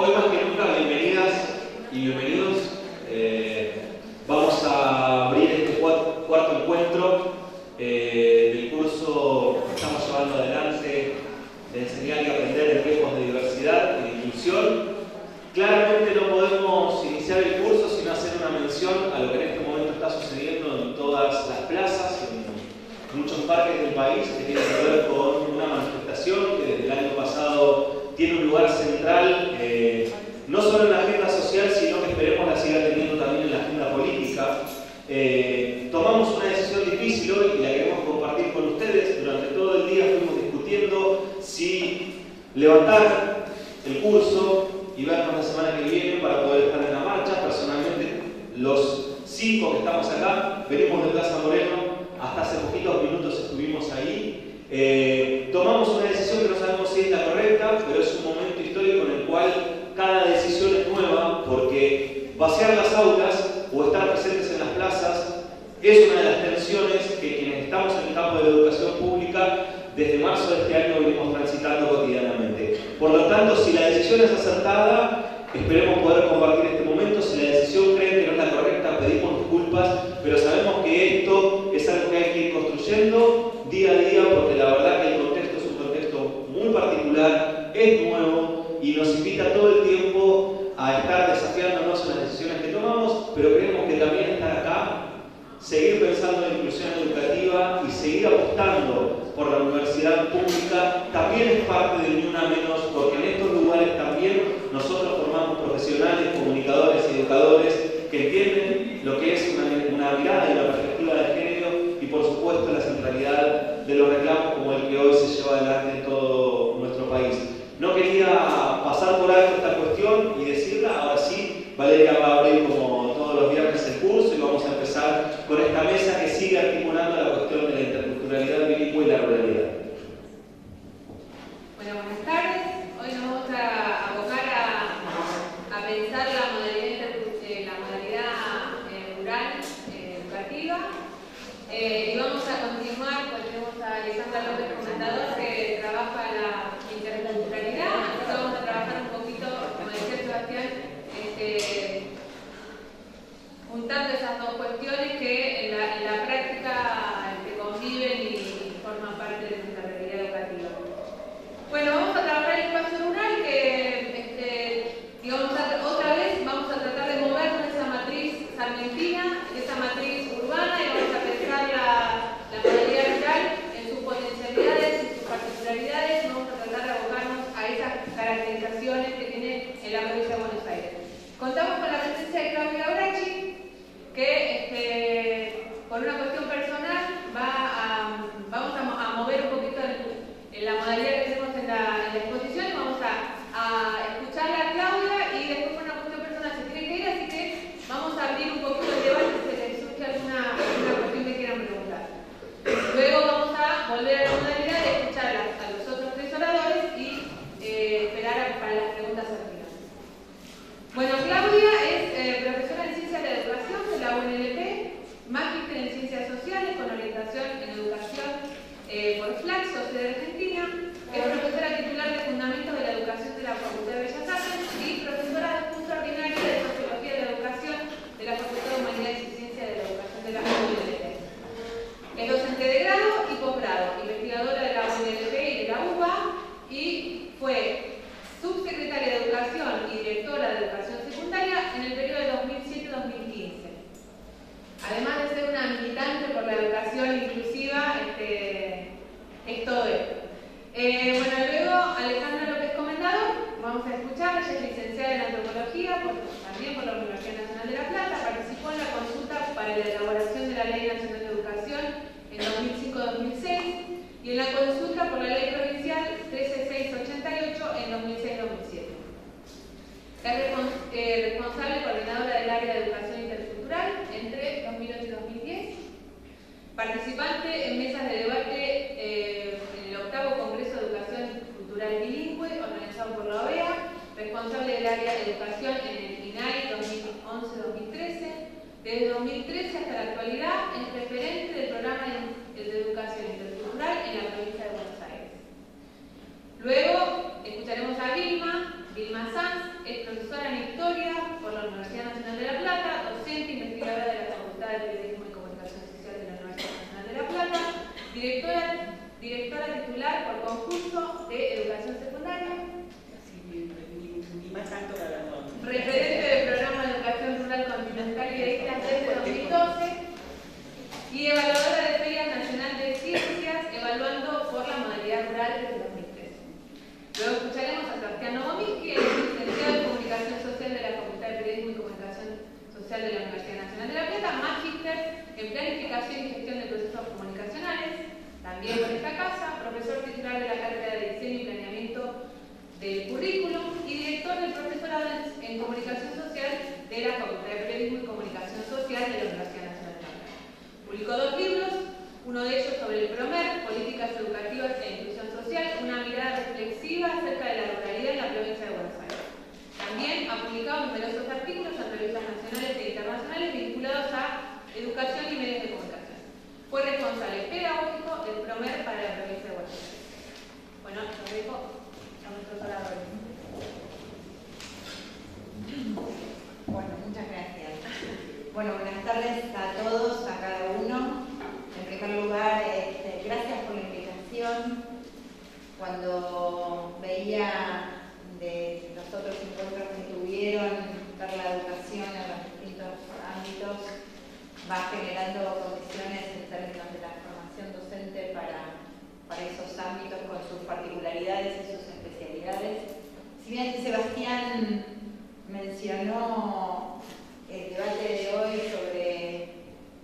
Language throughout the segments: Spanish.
Hoy más que nunca, bienvenidas y bienvenidos. Vamos a abrir este cuarto encuentro del curso que estamos llevando adelante de enseñar y aprender en tiempos de diversidad y de inclusión. Claramente no podemos iniciar el curso sin hacer una mención a lo que en este momento está sucediendo en todas las plazas, en muchos parques del país, que tiene que ver con una manifestación que desde el año pasado tiene un lugar central, no solo en la agenda social, sino que esperemos la siga teniendo también en la agenda política. Tomamos una decisión difícil hoy y la queremos compartir con ustedes. Durante todo el día fuimos discutiendo si levantar el curso y vernos la semana que viene para poder estar en la marcha. Personalmente, los 5 que estamos acá, venimos de Plaza Moreno, hasta hace poquitos minutos estuvimos ahí. Tomamos una decisión que no sabemos si es la correcta, pero es un momento histórico en el cual cada decisión es nueva, porque vaciar las aulas o estar presentes en las plazas es una de las tensiones que quienes estamos en el campo de la educación pública desde marzo de este año venimos transitando cotidianamente. Por lo tanto, si la decisión es acertada, esperemos poder compartir este momento. Si la decisión creen que no es la correcta, pedimos disculpas, pero sabemos que esto es algo que hay que ir construyendo día a día, porque la verdad que el contexto es un contexto muy particular, es nuevo y nos invita todo el tiempo a estar desafiándonos en las decisiones que tomamos, pero creemos que también estar acá, seguir pensando en inclusión educativa y seguir apostando por la universidad pública también es parte del Ni Una Menos, porque en estos lugares también nosotros formamos profesionales, comunicadores y educadores que entienden lo que es una mirada y una perspectiva de género y por supuesto la centralidad de los reclamos como el que hoy se lleva adelante en todo nuestro país. No quería pasar por alto esta cuestión y decirla. Ahora sí, Valeria va a abrir como todos los viernes el curso y vamos a empezar con esta mesa que sigue articulando la cuestión de la interculturalidad bilingüe y la ruralidad. Bueno, buenas tardes. Hoy nos vamos a abocar a pensar la modalidad rural educativa y vamos a continuar, pues tenemos a Alejandra López comentador que trabaja la interculturalidad. Nosotros vamos a trabajar un poquito, como decía Sebastián, juntando esas dos cuestiones que en la práctica conviven y forman parte de nuestra realidad educativa. Bueno, vamos a trabajar el espacio rural que, digamos, otra vez vamos a tratar de movernos de esa matriz sarmentina, de esa matriz urbana, y vamos a pensar la modalidad rural en sus potencialidades y sus particularidades. Vamos a tratar de abocarnos a esas caracterizaciones que tiene en la provincia de Buenos Aires. Contamos con la presencia de Claudia Brachi, que por una cuestión personal vamos a mover un poquito en la modalidad que tenemos en la exposición y vamos a escucharla a Claudia y después por una cuestión personal se tiene que ir, así que vamos a abrir un poquito el debate si les surge alguna cuestión que quieran preguntar. Luego vamos a volver a la modalidad de escuchar a los otros 3 oradores y esperar para las preguntas al final. Bueno, Claudia es profesora en Ciencias de la Educación de la UNLP, magíster en Ciencias Sociales con orientación en Educación por Flaxo, sede de Argentina. Es profesora titular de Fundamentos de la Educación de la Facultad de Bellas Artes y profesora de curso ordinario de Sociología de la Educación de la Facultad de Humanidades y Ciencias de la Educación de la UNLP. Es docente de grado y posgrado, investigadora de la UNLP y de la UBA y fue subsecretaria de Educación y directora de Educación Secundaria en el periodo de 2007-2015. Además de ser una militante por la educación inclusiva, es todo esto. Bueno, luego Alejandra López Comendador, vamos a escuchar. Ella es licenciada en Antropología, también por la Universidad Nacional de La Plata. Participó en la consulta para la elaboración de la Ley Nacional de Educación en 2005-2006 y en la consulta por la Ley Provincial 13688 en 2006-2007. Es responsable coordinadora del área de educación intercultural entre 2008 y 2010. Participante en mesas de debate en el 8º Congreso de Educación Cultural Bilingüe organizado por la OEA. Responsable del área de educación en el INAI 2011-2013. Desde 2013 hasta la actualidad es referente del programa de educación intercultural en la provincia de Buenos Aires. Luego escucharemos a Vilma Sanz, es la Universidad Nacional de La Plata, docente investigadora de la Facultad de Periodismo y Comunicación Social de la Universidad Nacional de La Plata, directora titular por concurso de educación secundaria, Ni más alto que la nueva. referente del programa de educación rural continental y de islas desde 2012 y evaluadora de Feria Nacional de Ciencias, evaluando por la modalidad rural desde 2013. Luego escucharemos a Sebastián Novomirsky, el licenciado en Comunicación Social de la Facultad de Periodismo y Comunicación Social de la Universidad Nacional de La Plata, magíster en Planificación y Gestión de Procesos Comunicacionales, también por esta casa, profesor titular de la Cátedra de Diseño y Planeamiento del Currículum y director del profesorado en Comunicación Social de la Facultad de Periodismo y Comunicación Social de la Universidad Nacional de La Plata. Publicó 2 libros, uno de ellos sobre el PROMER, Políticas Educativas e Inclusión Social, una mirada reflexiva acerca de la ruralidad en la provincia de Buenos Aires. También ha publicado numerosos artículos en revistas nacionales e internacionales vinculados a educación y medios de comunicación. Fue responsable pedagógico del PROMER para la provincia de Buenos Aires. Bueno, lo dejo a nuestros oradores. Bueno, muchas gracias. Bueno, buenas tardes a todos, a cada uno. En primer lugar, gracias por la invitación. Cuando veía de los otros encuentros que tuvieron, ver la educación en los distintos ámbitos, va generando condiciones en términos de la formación docente para esos ámbitos con sus particularidades y sus especialidades. Si bien Sebastián mencionó el debate de hoy sobre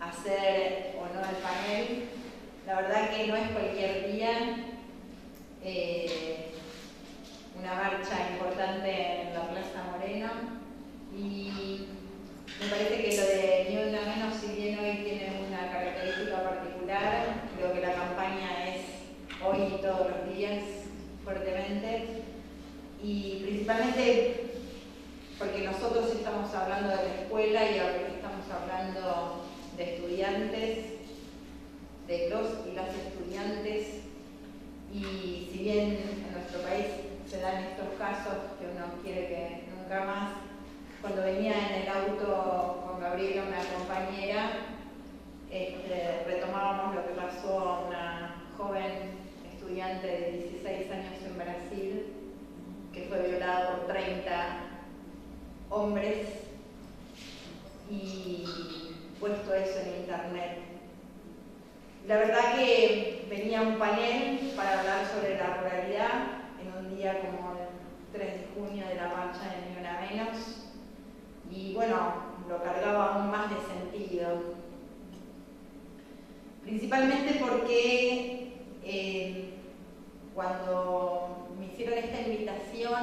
hacer o no el panel, la verdad que no es cualquier día. Una marcha importante en la Plaza Moreno y me parece que lo de Ni Una Menos, si bien hoy tiene una característica particular, creo que la campaña es hoy y todos los días fuertemente y principalmente porque nosotros estamos hablando de la escuela y ahora estamos hablando de estudiantes, de los y las estudiantes, y si bien en nuestro país se dan estos casos que uno quiere que nunca más, cuando venía en el auto con Gabriela, una compañera, retomábamos lo que pasó a una joven estudiante de 16 años en Brasil, que fue violada por 30 hombres y puesto eso en internet. La verdad que venía un panel para hablar sobre la ruralidad en un día como el 3 de junio de la marcha de Ni Una Menos y bueno, lo cargaba aún más de sentido. Principalmente porque cuando me hicieron esta invitación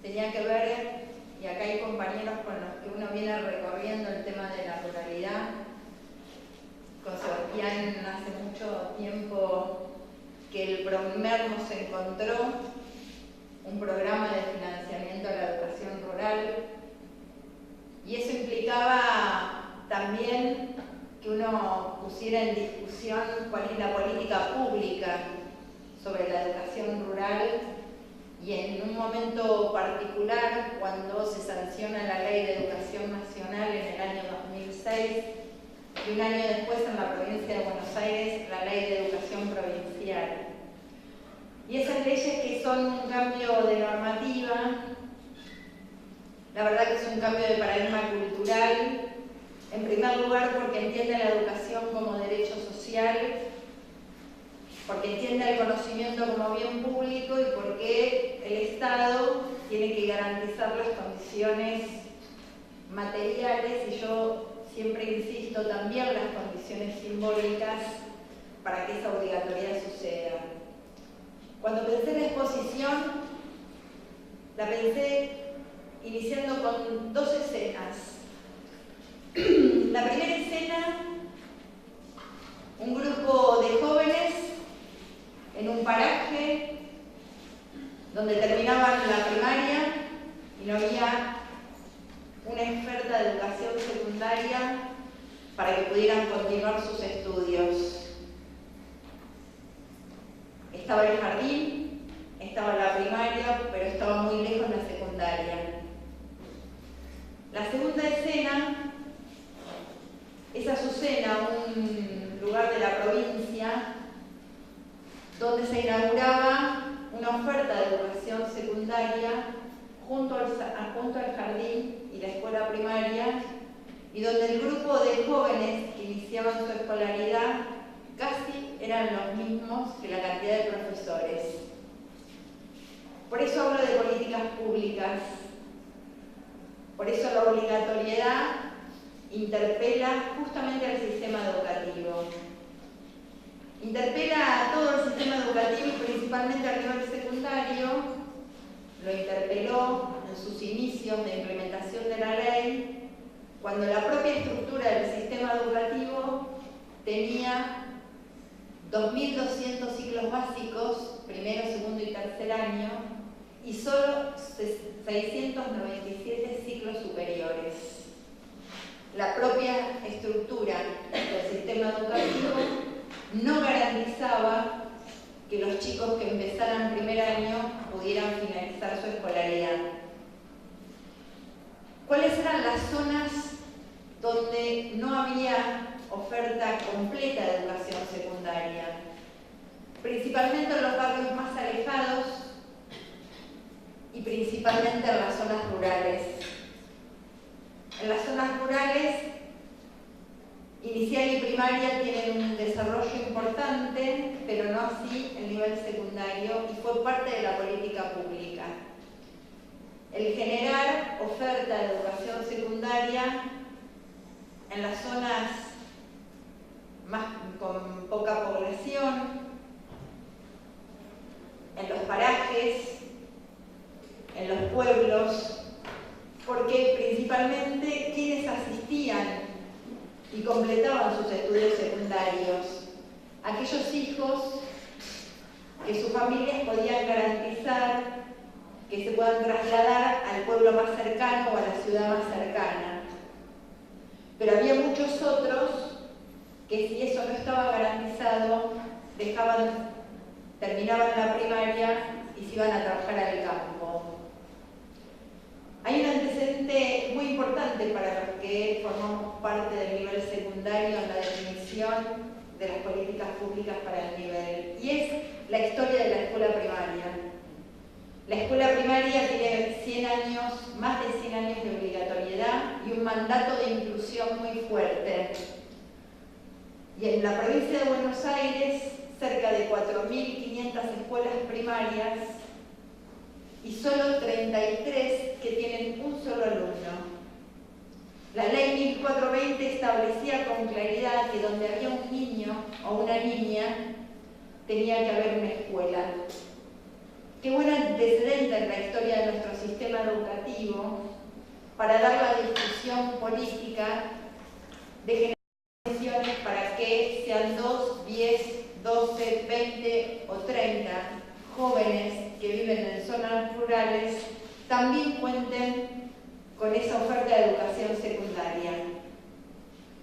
tenía que ver, y acá hay compañeros con los que uno viene recorriendo el tema de la ruralidad. Con Sebastián hace mucho tiempo que el PROMER nos encontró un programa de financiamiento a la educación rural y eso implicaba también que uno pusiera en discusión cuál es la política pública sobre la educación rural y en un momento particular, cuando se sanciona la Ley de Educación Nacional en el año 2006 y un año después en la provincia de Buenos Aires la Ley de Educación Provincial. Y esas leyes que son un cambio de normativa, la verdad que es un cambio de paradigma cultural, en primer lugar porque entiende la educación como derecho social, porque entiende el conocimiento como bien público y porque el Estado tiene que garantizar las condiciones materiales y yo siempre insisto también las condiciones simbólicas para que esa obligatoriedad suceda. Cuando pensé en la exposición, la pensé iniciando con 2 escenas. La primera escena, un grupo de jóvenes en un paraje donde terminaban la primaria y no había una experta de educación secundaria para que pudieran continuar sus estudios. Estaba el jardín, estaba la primaria, pero estaba muy lejos la secundaria. La segunda escena es Azucena, un lugar de la provincia donde se inauguraba una oferta de educación secundaria junto al jardín y la escuela primaria, y donde el grupo de jóvenes que iniciaban su escolaridad casi eran los mismos que la cantidad de profesores. Por eso hablo de políticas públicas, por eso la obligatoriedad interpela justamente al sistema educativo. Interpela a todo el sistema educativo y principalmente al nivel secundario. Lo interpeló en sus inicios de implementación de la ley, cuando la propia estructura del sistema educativo tenía 2.200 ciclos básicos, primero, segundo y tercer año, y solo 697 ciclos superiores. La propia estructura del sistema educativo no garantizaba que los chicos que empezaran primer año pudieran finalizar su escolaridad. ¿Cuáles eran las zonas donde no había oferta completa de educación secundaria? Principalmente en los barrios más alejados y principalmente en las zonas rurales. En las zonas rurales, inicial y primaria tienen un desarrollo importante, pero no así el nivel secundario, y fue parte de la política pública. El generar oferta de educación secundaria en las zonas con poca población, en los parajes, en los pueblos, porque principalmente quienes asistían y completaban sus estudios secundarios, aquellos hijos que sus familias podían garantizar que se puedan trasladar al pueblo más cercano o a la ciudad más cercana. Pero había muchos otros que, si eso no estaba garantizado, terminaban la primaria y se iban a trabajar al campo. Hay un antecedente muy importante para los que formamos parte del nivel secundario en la definición de las políticas públicas para el nivel, y es la historia de la escuela primaria. La escuela primaria tiene 100 años, más de 100 años de obligatoriedad y un mandato de inclusión muy fuerte. Y en la provincia de Buenos Aires, cerca de 4.500 escuelas primarias y solo 33 que tienen un solo alumno. La ley 1420 establecía con claridad que donde había un niño o una niña tenía que haber una escuela. Qué buen antecedente en la historia de nuestro sistema educativo para dar la discusión política de generaciones para que sean 2, 10, 12, 20 o 30 jóvenes que viven en zonas rurales también cuenten con esa oferta de educación secundaria.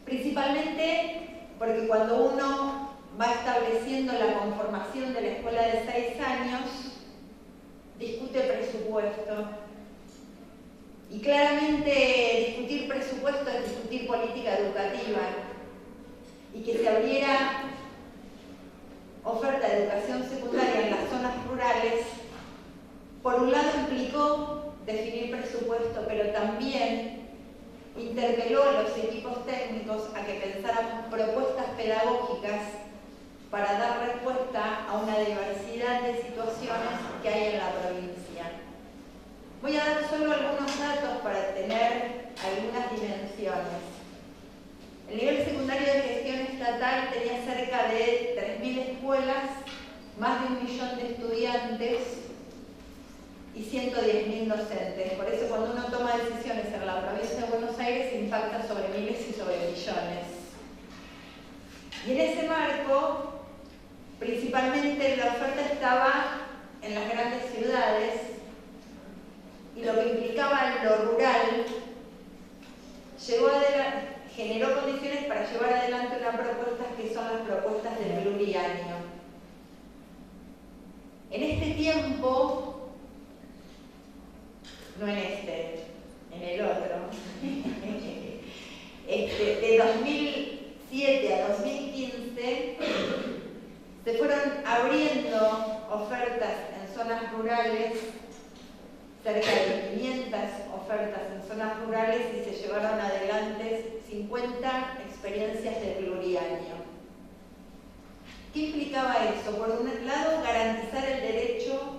Principalmente porque cuando uno va estableciendo la conformación de la escuela de 6 años, discute presupuesto. Y claramente discutir presupuesto es discutir política educativa. Y que se abriera oferta de educación secundaria en las zonas rurales, por un lado implicó definir presupuesto, pero también interpeló a los equipos técnicos a que pensáramos propuestas pedagógicas para dar respuesta a una diversidad de situaciones que hay en la provincia. Voy a dar solo algunos datos para tener algunas dimensiones. El nivel secundario de gestión estatal tenía cerca de 3.000 escuelas, más de 1 millón de estudiantes y 110.000 docentes. Por eso cuando uno toma decisiones en la provincia de Buenos Aires impacta sobre miles y sobre millones. Y en ese marco, principalmente la oferta estaba en las grandes ciudades, y lo que implicaba en lo rural generó condiciones para llevar adelante unas propuestas que son las propuestas del pluriaño. En este tiempo, no en este, en el otro, de 2007 a 2015 se fueron abriendo ofertas en zonas rurales, cerca de 500 ofertas en zonas rurales, y se llevaron adelante 50 experiencias de pluriaño. ¿Qué implicaba eso? Por un lado, garantizar el derecho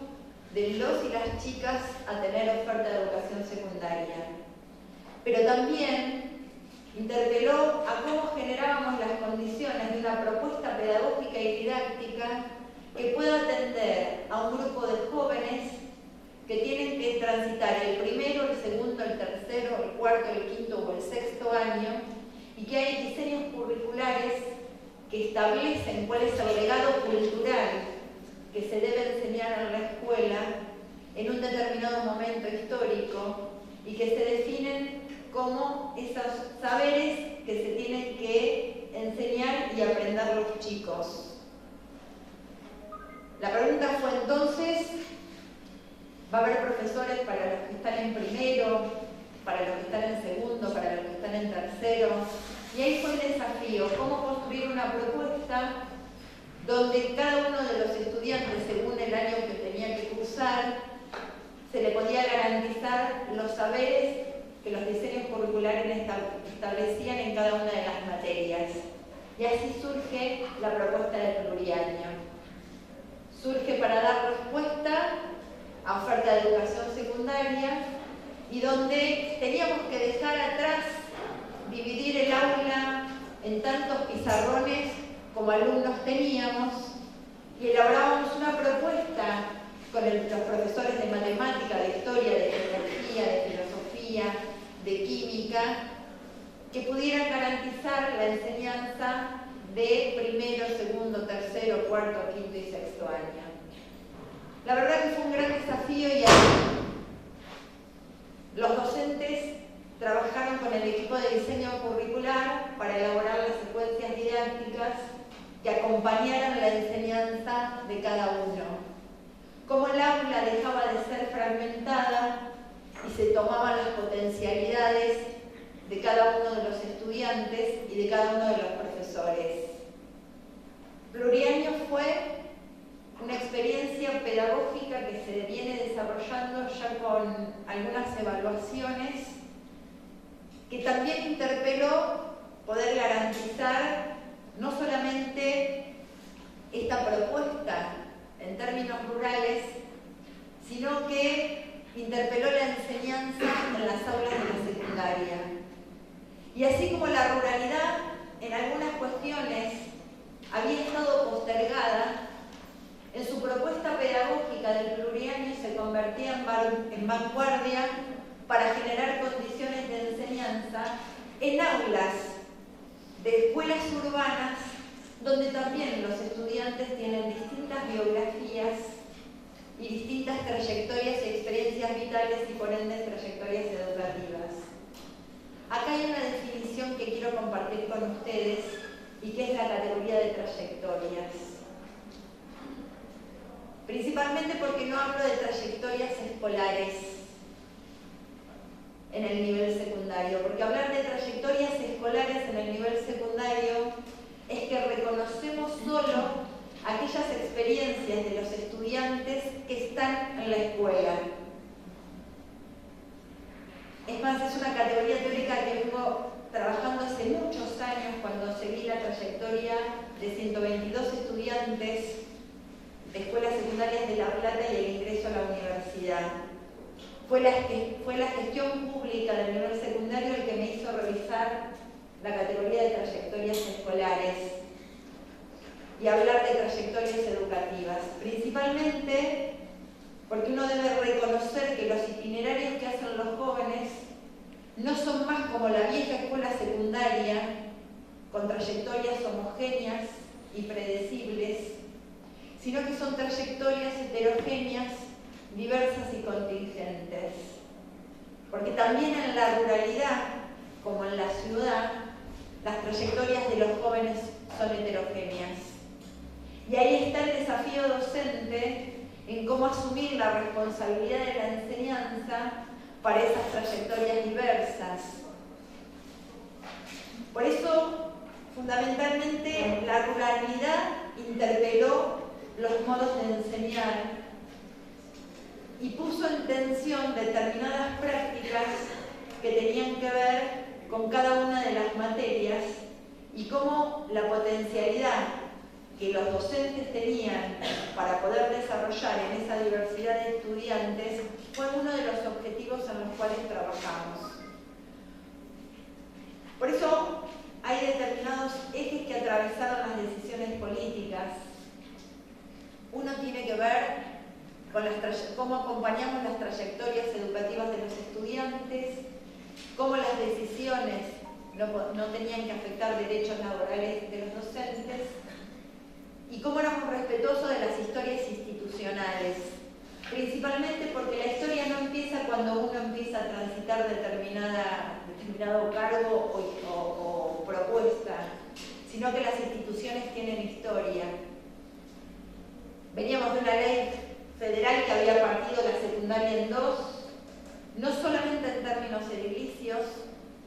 de los y las chicas a tener oferta de educación secundaria, pero también interpeló a cómo generábamos las condiciones de una propuesta pedagógica y didáctica que pueda atender a un grupo de jóvenes que tienen que transitar el primero, el segundo, el tercero, el cuarto, el quinto o el sexto año, y que hay diseños curriculares que establecen cuál es el legado cultural que se debe enseñar en la escuela en un determinado momento histórico, y que se definen como esos saberes que se tienen que enseñar y aprender los chicos. La pregunta fue entonces, ¿va a haber profesores para los que están en primero, para los que están en segundo, para los que están en tercero? Y ahí fue el desafío, cómo construir una propuesta donde cada uno de los estudiantes, según el año que tenía que cursar, se le podía garantizar los saberes que los diseños curriculares establecían en cada una de las materias. Y así surge la propuesta del pluriaño. Surge para dar respuesta a oferta de educación secundaria, y donde teníamos que dejar atrás dividir el aula en tantos pizarrones como alumnos teníamos, y elaborábamos una propuesta con los profesores de matemática, de historia, de geografía, de filosofía, de química, que pudieran garantizar la enseñanza de primero, segundo, tercero, cuarto, quinto y sexto año. La verdad que fue un gran desafío, y los docentes trabajaron con el equipo de diseño curricular para elaborar las secuencias didácticas que acompañaran la enseñanza de cada uno. Cómo el aula dejaba de ser fragmentada y se tomaban las potencialidades de cada uno de los estudiantes y de cada uno de los profesores. Pluriaño fue una experiencia pedagógica que se viene desarrollando ya con algunas evaluaciones, que también interpeló poder garantizar no solamente esta propuesta en términos rurales, sino que interpeló la enseñanza en las aulas de la secundaria. Y así como la ruralidad en algunas cuestiones había estado postergada, en su propuesta pedagógica del pluriaño se convertía en vanguardia para generar condiciones de enseñanza en aulas de escuelas urbanas, donde también los estudiantes tienen distintas biografías y distintas trayectorias y experiencias vitales, y por ende trayectorias educativas. Acá hay una definición que quiero compartir con ustedes, y que es la categoría de trayectorias. Principalmente porque no hablo de trayectorias escolares en el nivel secundario, porque hablar de trayectorias escolares en el nivel secundario es que reconocemos solo aquellas experiencias de los estudiantes que están en la escuela. Es más, es una categoría teórica que vengo trabajando hace muchos años, cuando seguí la trayectoria de 122 estudiantes de escuelas secundarias de La Plata y el ingreso a la universidad. Fue la gestión pública del nivel secundario el que me hizo revisar la categoría de trayectorias escolares y hablar de trayectorias educativas, principalmente porque uno debe reconocer que los itinerarios que hacen los jóvenes no son más como la vieja escuela secundaria, con trayectorias homogéneas y predecibles, sino que son trayectorias heterogéneas, diversas y contingentes. Porque también en la ruralidad, como en la ciudad, las trayectorias de los jóvenes son heterogéneas. Y ahí está el desafío docente en cómo asumir la responsabilidad de la enseñanza para esas trayectorias diversas. Por eso Fundamentalmente, la ruralidad interpeló los modos de enseñar y puso en tensión determinadas prácticas que tenían que ver con cada una de las materias y cómo la potencialidad que los docentes tenían para poder desarrollar en esa diversidad de estudiantes fue uno de los objetivos en los cuales trabajamos. Por eso hay determinados ejes que atravesaron las decisiones políticas. Uno tiene que ver con cómo acompañamos las trayectorias educativas de los estudiantes, cómo las decisiones no tenían que afectar derechos laborales de los docentes y cómo éramos respetuosos de las historias institucionales, principalmente porque la historia no empieza cuando uno empieza a transitar determinado cargo o propuesta, sino que las instituciones tienen historia. Veníamos de una ley federal que había partido la secundaria en dos, no solamente en términos edilicios,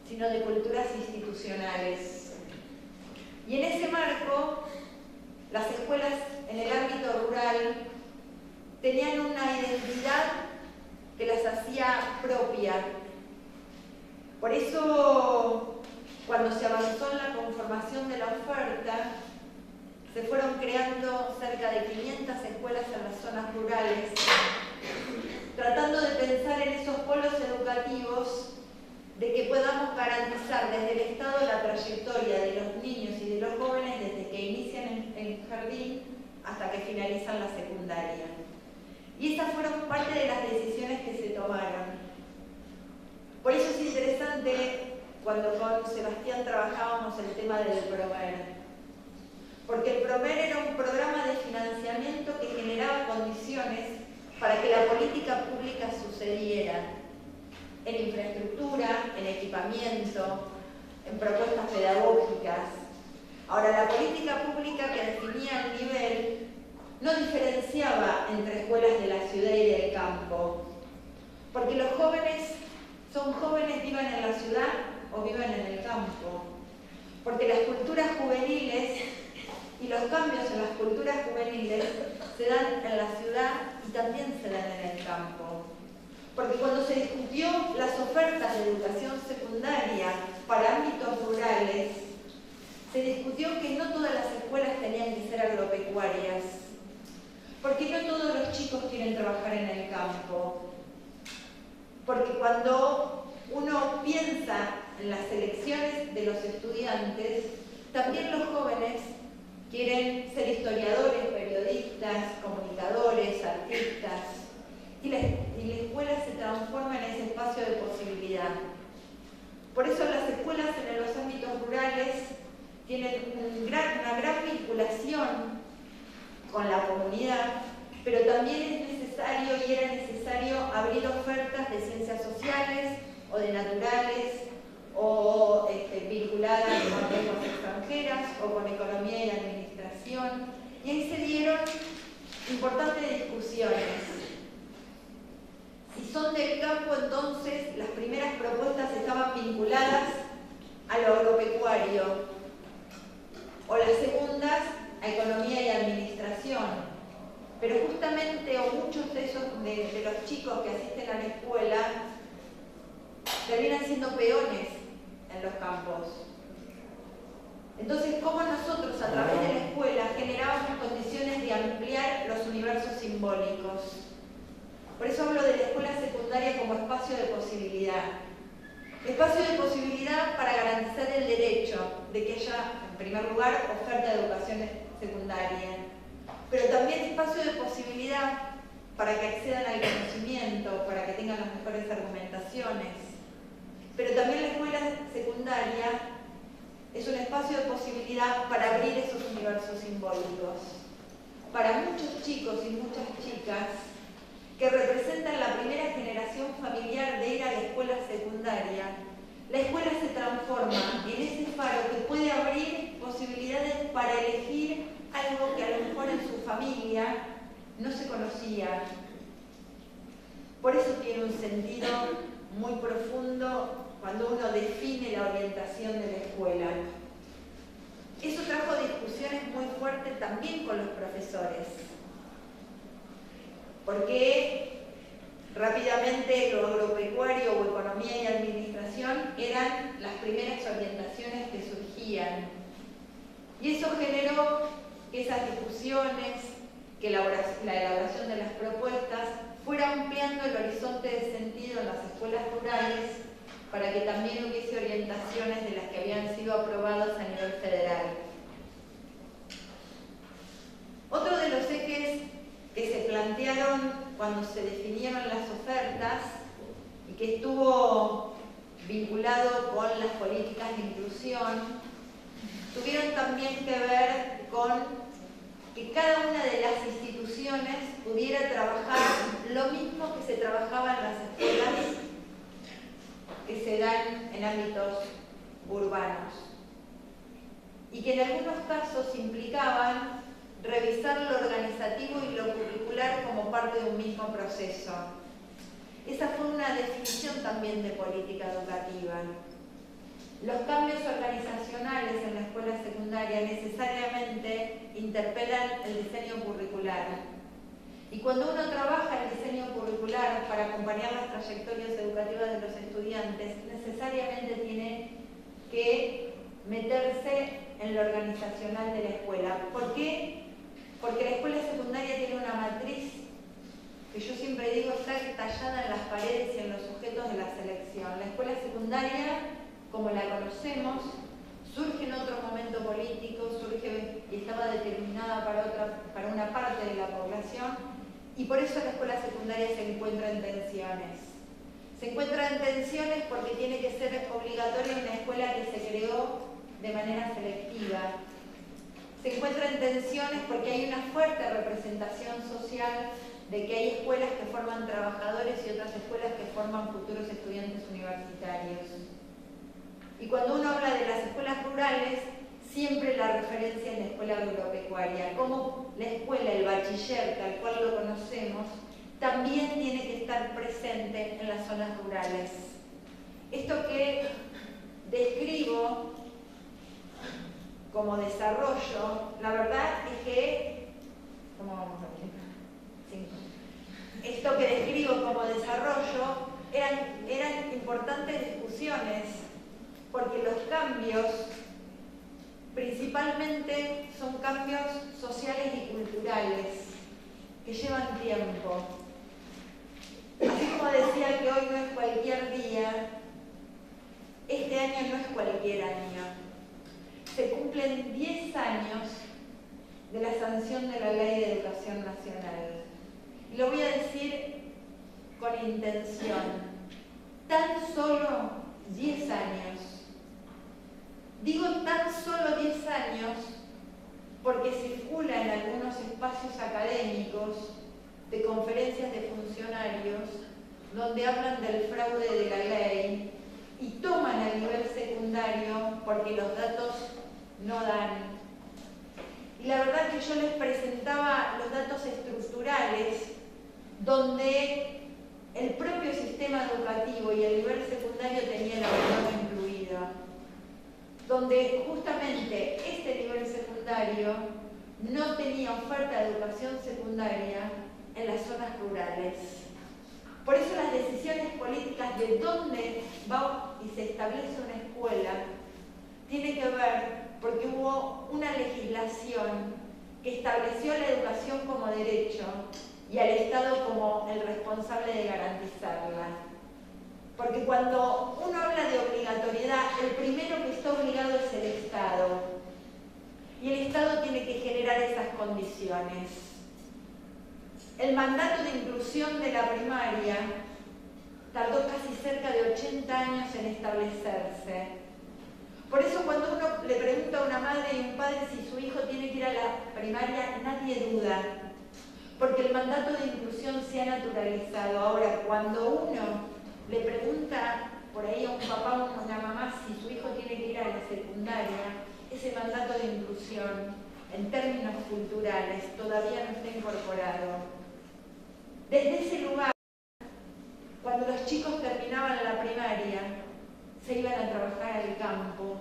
sino de culturas institucionales. Y en ese marco, las escuelas en el ámbito rural tenían una identidad que las hacía propia. Por eso, cuando se avanzó en la conformación de la oferta, se fueron creando cerca de 500 escuelas en las zonas rurales, tratando de pensar en esos polos educativos de que podamos garantizar desde el Estado la trayectoria de los niños y de los jóvenes desde que inician el jardín hasta que finalizan la secundaria. Y esas fueron parte de las decisiones que se tomaron. Por eso es interesante cuando con Sebastián trabajábamos el tema del PROMER. Porque el PROMER era un programa de financiamiento que generaba condiciones para que la política pública sucediera en infraestructura, en equipamiento, en propuestas pedagógicas. Ahora, la política pública que definía el nivel no diferenciaba entre escuelas de la ciudad y del campo, porque los jóvenes son jóvenes, vivan en la ciudad o vivan en el campo, porque las culturas juveniles y los cambios en las culturas juveniles se dan en la ciudad y también se dan en el campo. Porque cuando se discutió las ofertas de educación secundaria para ámbitos rurales, se discutió que no todas las escuelas tenían que ser agropecuarias, porque no todos los chicos quieren trabajar en el campo. Porque cuando uno piensa en las elecciones de los estudiantes, también los jóvenes quieren ser historiadores, periodistas, comunicadores, artistas, y la escuela se transforma en ese espacio de posibilidad. Por eso las escuelas en los ámbitos rurales tienen una gran vinculación con la comunidad, pero también es necesario y era necesario abrir ofertas de ciencias sociales o de naturales o vinculadas con lenguas extranjeras o con economía y administración. Y ahí se dieron importantes discusiones. Si son del campo, entonces las primeras propuestas estaban vinculadas a lo agropecuario, o las segundas a economía y administración. Pero justamente, o muchos de los chicos que asisten a la escuela terminan siendo peones en los campos. Entonces, ¿cómo nosotros a través de la escuela generábamos condiciones de ampliar los universos simbólicos? Por eso hablo de la escuela secundaria como espacio de posibilidad. Espacio de posibilidad para garantizar el derecho de que haya, en primer lugar, oferta de educación secundaria, pero también espacio de posibilidad para que accedan al conocimiento, para que tengan las mejores argumentaciones. Pero también la escuela secundaria es un espacio de posibilidad para abrir esos universos simbólicos. Para muchos chicos y muchas chicas que representan la primera generación familiar de ir a la escuela secundaria, la escuela se transforma en ese faro que puede abrir posibilidades para elegir algo que a lo mejor en su familia no se conocía. Por eso tiene un sentido muy profundo cuando uno define la orientación de la escuela. Eso trajo discusiones muy fuertes también con los profesores, porque rápidamente lo agropecuario o economía y administración eran las primeras orientaciones que surgían. Y eso generó que esas discusiones, que la elaboración de las propuestas fuera ampliando el horizonte de sentido en las escuelas rurales para que también hubiese orientaciones de las que habían sido aprobadas a nivel federal. Otro de los ejes que se plantearon cuando se definieron las ofertas y que estuvo vinculado con las políticas de inclusión, tuvieron también que ver con que cada una de las instituciones pudiera trabajar lo mismo que se trabajaba en las escuelas que se dan en ámbitos urbanos, y que en algunos casos implicaban revisar lo organizativo y lo curricular como parte de un mismo proceso. Esa fue una definición también de política educativa. Los cambios organizacionales en la escuela secundaria necesariamente interpelan el diseño curricular. Y cuando uno trabaja el diseño curricular para acompañar las trayectorias educativas de los estudiantes, necesariamente tiene que meterse en lo organizacional de la escuela. ¿Por qué? Porque la escuela secundaria tiene una matriz que yo siempre digo está tallada en las paredes y en los sujetos de la selección. La escuela secundaria, como la conocemos, surge en otro momento político, surge y estaba determinada para una parte de la población, y por eso la escuela secundaria se encuentra en tensiones. Se encuentra en tensiones porque tiene que ser obligatoria una escuela que se creó de manera selectiva. Se encuentra en tensiones porque hay una fuerte representación social de que hay escuelas que forman trabajadores y otras escuelas que forman futuros estudiantes universitarios. Y cuando uno habla de las escuelas rurales, siempre la referencia es la escuela agropecuaria, como la escuela, el bachiller, tal cual lo conocemos, también tiene que estar presente en las zonas rurales. Esto que describo como desarrollo, la verdad es que, ¿cómo vamos a ver? Esto que describo como desarrollo eran importantes discusiones, porque los cambios principalmente son cambios sociales y culturales que llevan tiempo. Así como decía que hoy no es cualquier día, este año no es cualquier año. Se cumplen 10 años de la sanción de la Ley de Educación Nacional. Y lo voy a decir con intención. Tan solo 10 años. Digo tan solo 10 años porque circula en algunos espacios académicos de conferencias de funcionarios donde hablan del fraude de la ley y toman el nivel secundario porque los datos no dan. Y la verdad que yo les presentaba los datos estructurales donde el propio sistema educativo y el nivel secundario tenía el abandono incluido, donde justamente este nivel secundario no tenía oferta de educación secundaria en las zonas rurales. Por eso las decisiones políticas de dónde va y se establece una escuela tiene que ver porque hubo una legislación que estableció la educación como derecho y al Estado como el responsable de garantizarla. Porque cuando uno habla de obligatoriedad, el primero que está obligado es el Estado. Y el Estado tiene que generar esas condiciones. El mandato de inclusión de la primaria tardó casi cerca de 80 años en establecerse. Por eso cuando uno le pregunta a una madre y un padre si su hijo tiene que ir a la primaria, nadie duda. Porque el mandato de inclusión se ha naturalizado. Ahora, cuando uno le pregunta por ahí a un papá o a una mamá si su hijo tiene que ir a la secundaria, ese mandato de inclusión, en términos culturales, todavía no está incorporado. Desde ese lugar, cuando los chicos terminaban la primaria, se iban a trabajar al campo.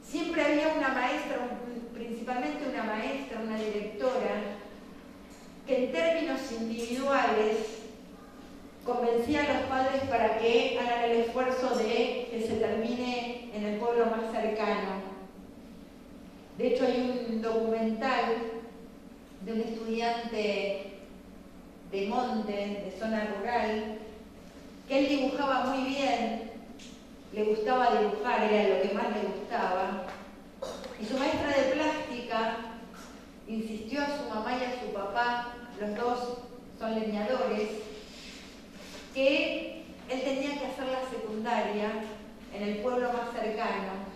Siempre había una maestra maestra, principalmente una maestra, una directora, que en términos individuales convencía a los padres para que hagan el esfuerzo de que se termine en el pueblo más cercano. De hecho, hay un documental de un estudiante de monte, de zona rural, que él dibujaba muy bien, le gustaba dibujar, era lo que más le gustaba, y su maestra de plástica insistió a su mamá y a su papá, los dos son leñadores, que él tenía que hacer la secundaria en el pueblo más cercano.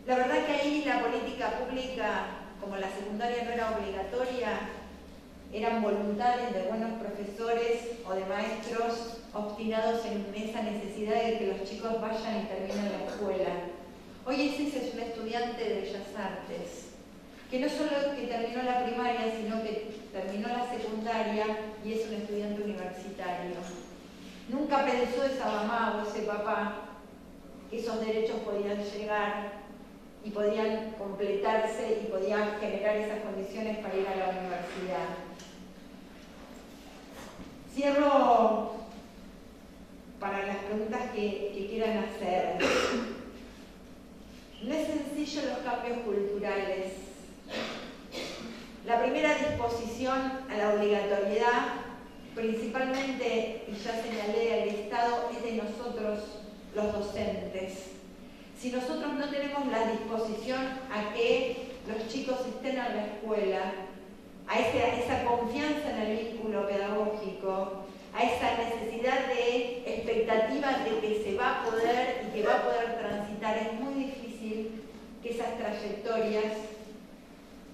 La verdad que ahí la política pública, como la secundaria no era obligatoria, eran voluntades de buenos profesores o de maestros obstinados en esa necesidad de que los chicos vayan y terminen la escuela. Hoy ese es un estudiante de Bellas Artes, que no solo que terminó la primaria, sino que terminó la secundaria y es un estudiante universitario. Nunca pensó esa mamá o ese papá que esos derechos podían llegar y podían completarse y podían generar esas condiciones para ir a la universidad. Cierro para las preguntas que quieran hacer. No es sencillo los cambios culturales. La primera disposición a la obligatoriedad, principalmente, y ya señalé al Estado, es de nosotros, los docentes. Si nosotros no tenemos la disposición a que los chicos estén en la escuela, a esa confianza en el vínculo pedagógico, a esa necesidad de expectativas de que se va a poder y que va a poder transitar, es muy difícil que esas trayectorias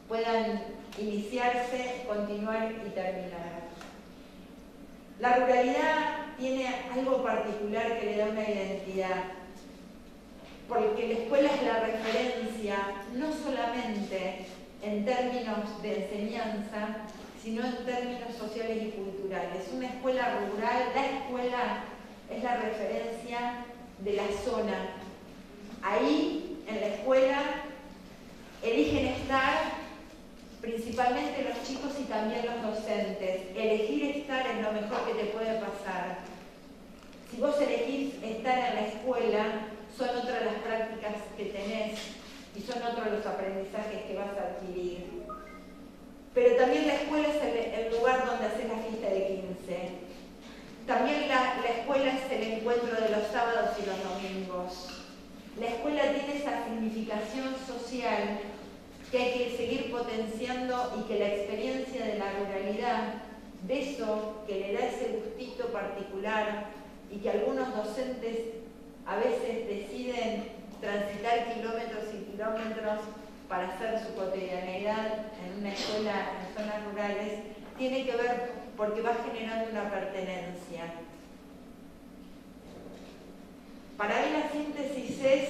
puedan iniciarse, continuar y terminar. La ruralidad tiene algo particular que le da una identidad, porque la escuela es la referencia no solamente en términos de enseñanza, sino en términos sociales y culturales. Una escuela rural, la escuela es la referencia de la zona. Ahí, en la escuela, eligen estar principalmente los chicos y también los docentes. Elegir estar es lo mejor que te puede pasar. Si vos elegís estar en la escuela, son otras las prácticas que tenés y son otros los aprendizajes que vas a adquirir. Pero también la escuela es el lugar donde haces la fiesta de 15. También la escuela es el encuentro de los sábados y los domingos. La escuela tiene esa significación social que hay que seguir potenciando y que la experiencia de la ruralidad, de eso que le da ese gustito particular y que algunos docentes a veces deciden transitar kilómetros y kilómetros para hacer su cotidianeidad en una escuela en zonas rurales, tiene que ver porque va generando una pertenencia. Para mí la síntesis es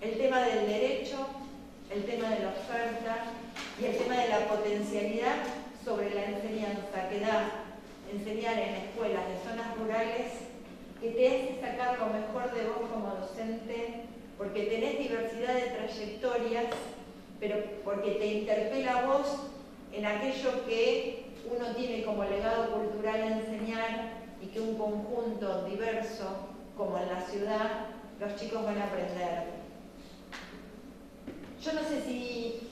el tema del derecho, el tema de la oferta y el tema de la potencialidad sobre la enseñanza que da enseñar en escuelas de zonas rurales, que te hace sacar lo mejor de vos como docente, porque tenés diversidad de trayectorias, pero porque te interpela a vos en aquello que uno tiene como legado cultural a enseñar y que un conjunto diverso, como en la ciudad, los chicos van a aprender. Yo no sé si,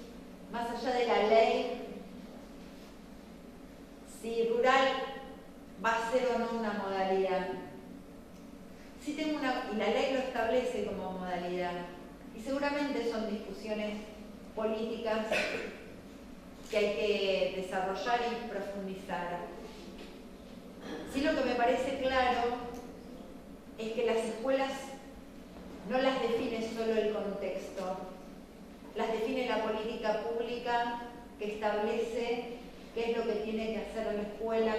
más allá de la ley, si rural va a ser o no una modalidad. Sí tengo y la ley lo establece como modalidad. Y seguramente son discusiones políticas que hay que desarrollar y profundizar. Sí, lo que me parece claro es que las escuelas no las define solo el contexto, las define la política pública que establece qué es lo que tiene que hacer la escuela,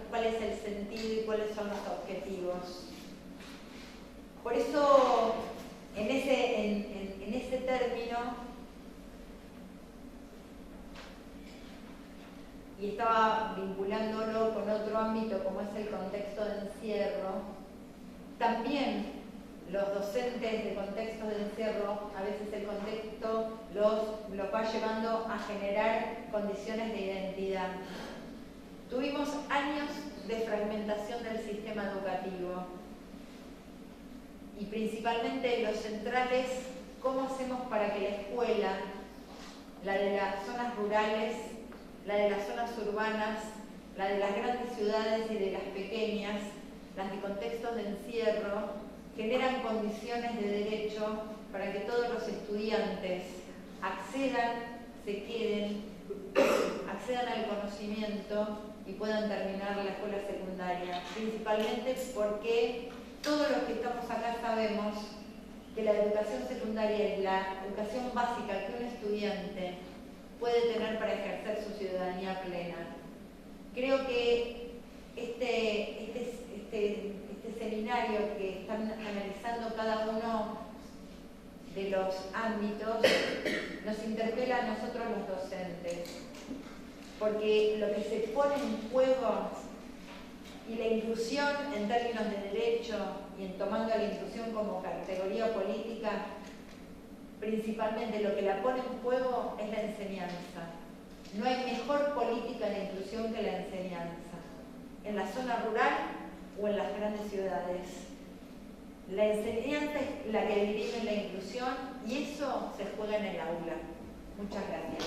cuál es el sentido y cuáles son los objetivos. Por eso, en ese término, y estaba vinculándolo con otro ámbito como es el contexto de encierro, también los docentes de contextos de encierro, a veces el contexto los va llevando a generar condiciones de identidad. Tuvimos años de fragmentación del sistema educativo y principalmente los centrales, ¿cómo hacemos para que la escuela, la de las zonas rurales, la de las zonas urbanas, la de las grandes ciudades y de las pequeñas, las de contextos de encierro, generan condiciones de derecho para que todos los estudiantes accedan, se queden, accedan al conocimiento y puedan terminar la escuela secundaria? Principalmente porque todos los que estamos acá sabemos que la educación secundaria es la educación básica que un estudiante puede tener para ejercer su ciudadanía plena. Creo que este seminario que están analizando cada uno de los ámbitos nos interpela a nosotros los docentes, porque lo que se pone en juego y la inclusión en términos de derecho y en tomando la inclusión como categoría política, principalmente lo que la pone en juego es la enseñanza. No hay mejor política de inclusión que la enseñanza, en la zona rural o en las grandes ciudades. La enseñanza es la que dirige la inclusión y eso se juega en el aula. Muchas gracias.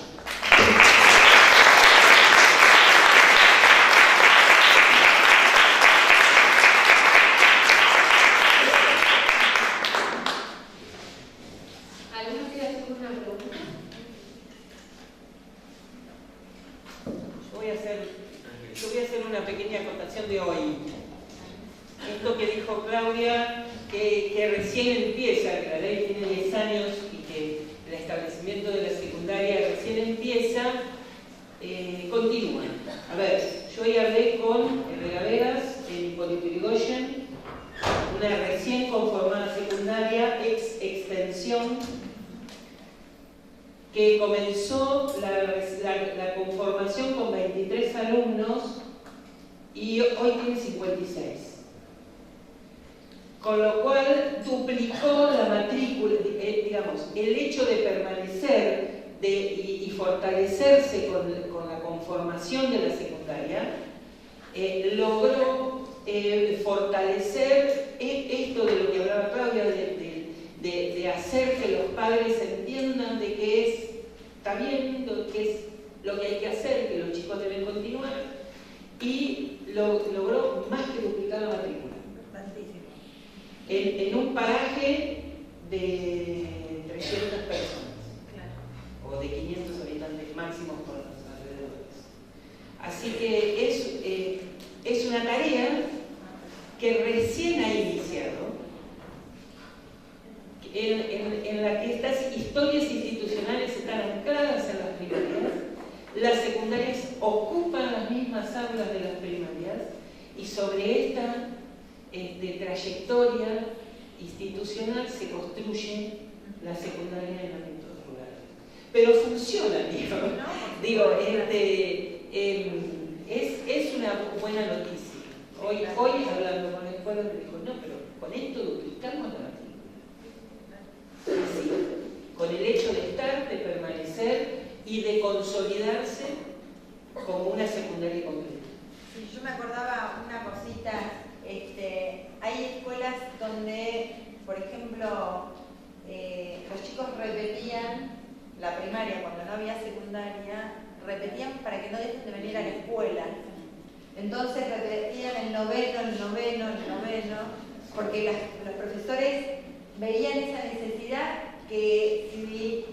Yo voy a hacer una pequeña acotación de hoy. Esto que dijo Claudia, que recién empieza, que la ley tiene 10 años y que el establecimiento de la secundaria recién empieza, continúa. A ver, yo hoy hablé con Herrera Vegas, en Hipólito Yrigoyen, una recién conformada secundaria, extensión, que comenzó la conformación con 23 alumnos y hoy tiene 56. Con lo cual duplicó la matrícula, digamos, el hecho de permanecer y fortalecerse con la conformación de la secundaria, logró fortalecer esto de lo que hablaba Claudia, de hacer que los padres entiendan de que está bien, que es lo que hay que hacer, que los chicos deben continuar, y logró más que duplicar la matrícula. En un paraje de 300 personas, o de 500 habitantes máximos por los alrededores. Así que es una tarea que recién ha iniciado, en la que estas historias institucionales están ancladas en las primarias, las secundarias ocupan las mismas aulas de las primarias y sobre esta trayectoria institucional se construye la secundaria en ámbitos rurales. Pero funciona, es una buena noticia. Hoy hablando con la escuela me dijo, no, pero con esto duplicamos la matrícula. Así, con el hecho de estar, de permanecer y de consolidarse como una secundaria completa. Sí, yo me acordaba una cosita, hay escuelas donde, por ejemplo, los chicos repetían la primaria cuando no había secundaria, repetían para que no dejen de venir a la escuela. Entonces repetían el noveno, porque los profesores veían esa necesidad que si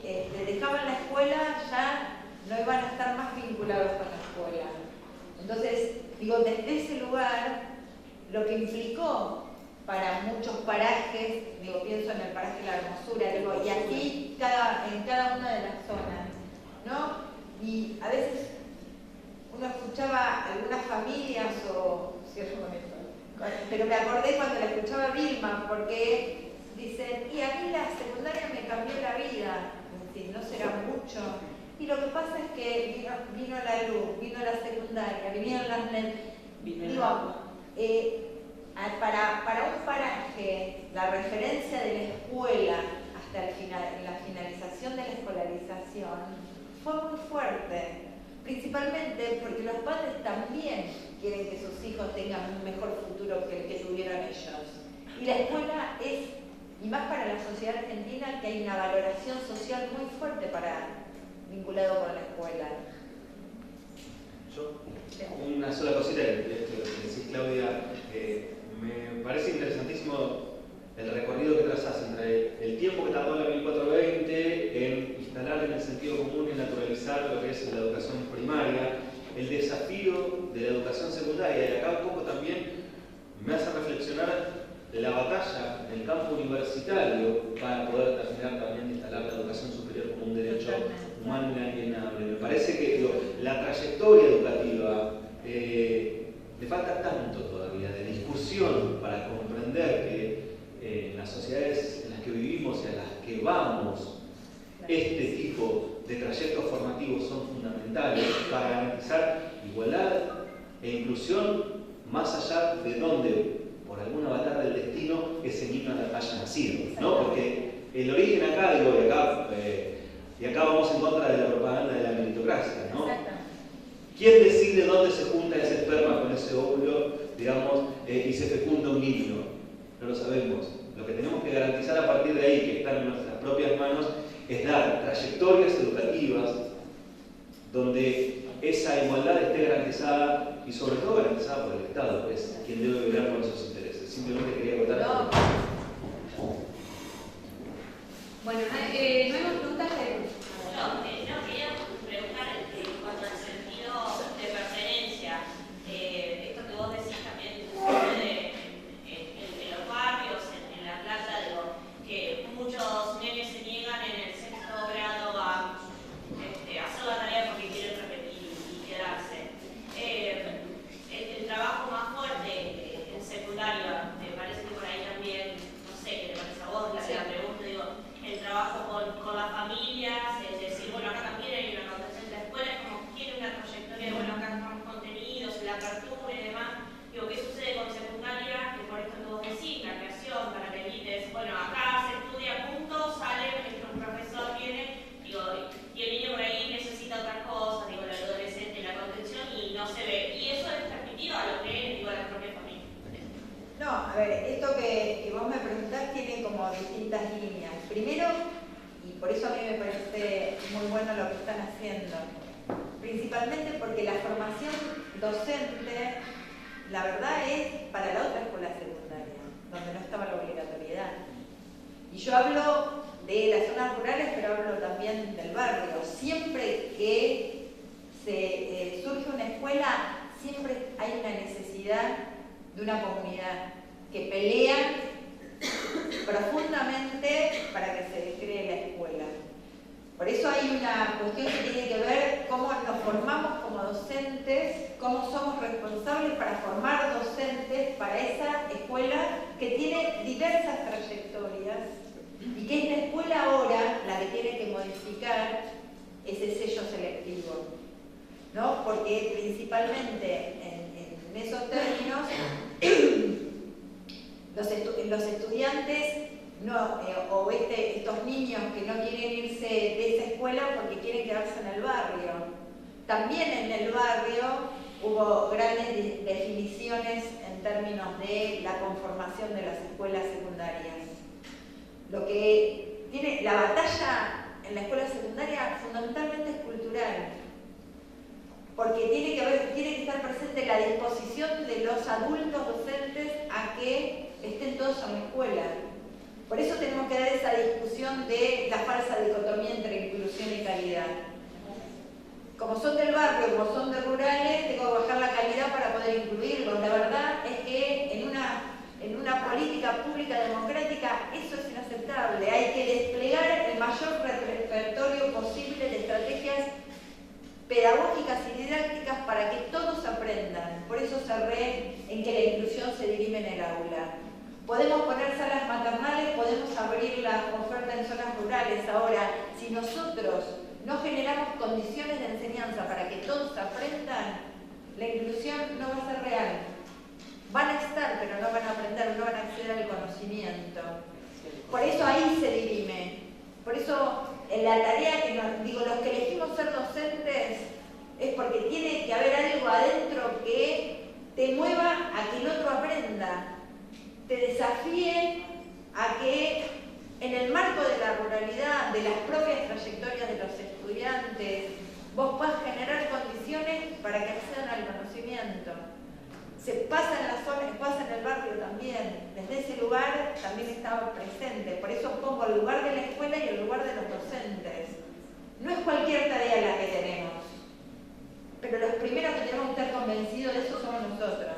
dejaban la escuela ya no iban a estar más vinculados con la escuela. Entonces, desde ese lugar, lo que implicó para muchos parajes, pienso en el paraje La Hermosura, y aquí en cada una de las zonas, ¿no? Y a veces uno escuchaba algunas familias cierro con esto, pero me acordé cuando la escuchaba a Vilma, porque dicen, y a mí la secundaria me cambió la vida, no será mucho. Y lo que pasa es que vino la luz, vino la secundaria, vinieron las... para un paraje la referencia de la escuela hasta la finalización de la escolarización fue muy fuerte, principalmente porque los padres también quieren que sus hijos tengan un mejor futuro que el que tuvieron ellos. Y la escuela es, y más para la sociedad argentina, que hay una valoración social muy fuerte vinculado con la escuela. Yo, una sola cosita de esto que decís, Claudia, me parece interesantísimo el recorrido que trazás entre el tiempo que tardó la 1420 en instalar en el sentido común y naturalizar lo que es la educación primaria, el desafío de la educación secundaria, y acá un poco también me hace reflexionar de la batalla en el campo universitario para poder terminar también de instalar la educación superior como un derecho humano inalienable. Me parece que la trayectoria educativa le falta tanto todavía de discusión para comprender que en las sociedades en las que vivimos y a las que vamos, este tipo de trayectos formativos son fundamentales para garantizar igualdad e inclusión más allá de donde, por algún avatar del destino, ese niño haya nacido, ¿no? Porque el origen acá, digo, y acá vamos en contra de la propaganda de la meritocracia, ¿no? ¿Quién decide dónde se junta ese esperma con ese óvulo, digamos, y se fecunda un niño? No lo sabemos. Lo que tenemos que garantizar a partir de ahí, que están en nuestras propias manos, es dar trayectorias educativas donde esa igualdad esté garantizada y sobre todo garantizada por el Estado, que es quien debe velar por esos intereses. Simplemente quería contar. No. Bueno, no hemos preguntado. No, quería preguntar en cuanto al sentido de pertenencia. Esto que vos decís también sucede en los barrios, en La Plata, digo, que muchos nenes se niegan en el sexto grado a hacer la tarea porque quieren repetir y quedarse. El trabajo más fuerte en secundaria, me parece que por ahí también, no sé qué te parece a vos, la pregunta, digo, el trabajo con las familias, es decir, bueno, acá también hay una contención de la escuela, es como que quiere una trayectoria de, bueno, acá estamos contenidos, la apertura y demás. Digo, ¿qué sucede con secundaria? Que por esto que vos decís, la creación, para que evites, bueno, acá se estudia punto, sale, un profesor viene, digo, y el niño por ahí necesita otras cosas, digo, el adolescente, la contención, y no se ve. Y eso es transmitido a lo que es, digo, a la propia familia. No, a ver, esto que vos me preguntás tiene como distintas líneas. Primero, y por eso a mí me parece muy bueno lo que están haciendo, principalmente porque la formación docente, la verdad, es para la otra escuela secundaria, donde no estaba la obligatoriedad. Y yo hablo de las zonas rurales, pero hablo también del barrio. Siempre que surge una escuela, siempre hay una necesidad de una comunidad que pelea profundamente para que se cree la escuela. Por eso hay una cuestión que tiene que ver cómo nos formamos como docentes, cómo somos responsables para formar docentes para esa escuela que tiene diversas trayectorias y que es la escuela ahora la que tiene que modificar ese sello selectivo, ¿no? Porque principalmente en esos términos los estudiantes estos niños que no quieren irse de esa escuela porque quieren quedarse en el barrio. También en el barrio hubo grandes definiciones en términos de la conformación de las escuelas secundarias. Lo que tiene la batalla en la escuela secundaria fundamentalmente es cultural, porque tiene que estar presente la disposición de los adultos docentes a que estén todos en la escuela. Por eso tenemos que dar esa discusión de la falsa dicotomía entre inclusión y calidad. Como son del barrio, como son de rurales, tengo que bajar la calidad para poder incluirlos. La verdad es que en una política pública democrática eso es inaceptable. Hay que desplegar el mayor repertorio posible de estrategias pedagógicas y didácticas para que todos aprendan. Por eso cerré en que la inclusión se dirime en el aula. Podemos poner salas maternales, podemos abrir la oferta en zonas rurales. Ahora, si nosotros no generamos condiciones de enseñanza para que todos aprendan, la inclusión no va a ser real. van a estar, pero no van a aprender, no van a acceder al conocimiento. Por eso ahí se dirime. Por eso en la tarea que los que elegimos ser docentes es porque tiene que haber algo adentro que te mueva a que el otro aprenda, te desafíe a que en el marco de la ruralidad, de las propias trayectorias de los estudiantes, vos puedas generar condiciones para que accedan al conocimiento. Se pasa en la zona, pasa en el barrio también. Desde ese lugar también estaba presente. Por eso pongo el lugar de la escuela y el lugar de los docentes. No es cualquier tarea la que tenemos, pero los primeros que tenemos que estar convencidos de eso somos nosotros.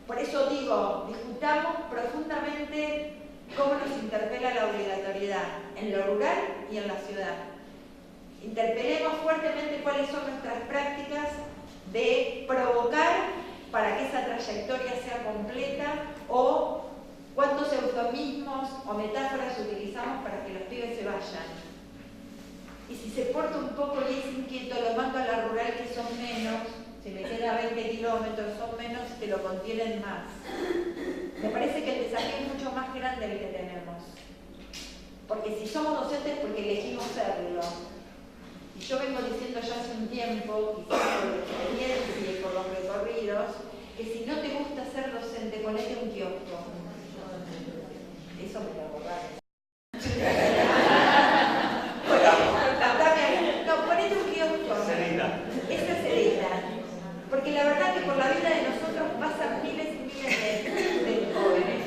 Por eso digo, discutamos profundamente cómo nos interpela la obligatoriedad en lo rural y en la ciudad. Interpelemos fuertemente cuáles son nuestras prácticas de provocar para que esa trayectoria sea completa o cuántos eufemismos o metáforas utilizamos para que los pibes se vayan. Y si se porta un poco y es inquieto, lo mando a la rural que son menos, si me queda 20 kilómetros son menos, te lo contienen más. Me parece que el desafío es mucho más grande el que tenemos. Porque si somos docentes porque elegimos serlo. Y yo vengo diciendo ya hace un tiempo, quizás por la experiencia y por los recorridos, que si no te gusta ser docente, ponete un kiosco. Eso me lo borraron. No, ponete un kiosco. Cerita. Esa cerita. Porque la verdad que por la vida de nosotros pasan miles y miles de jóvenes.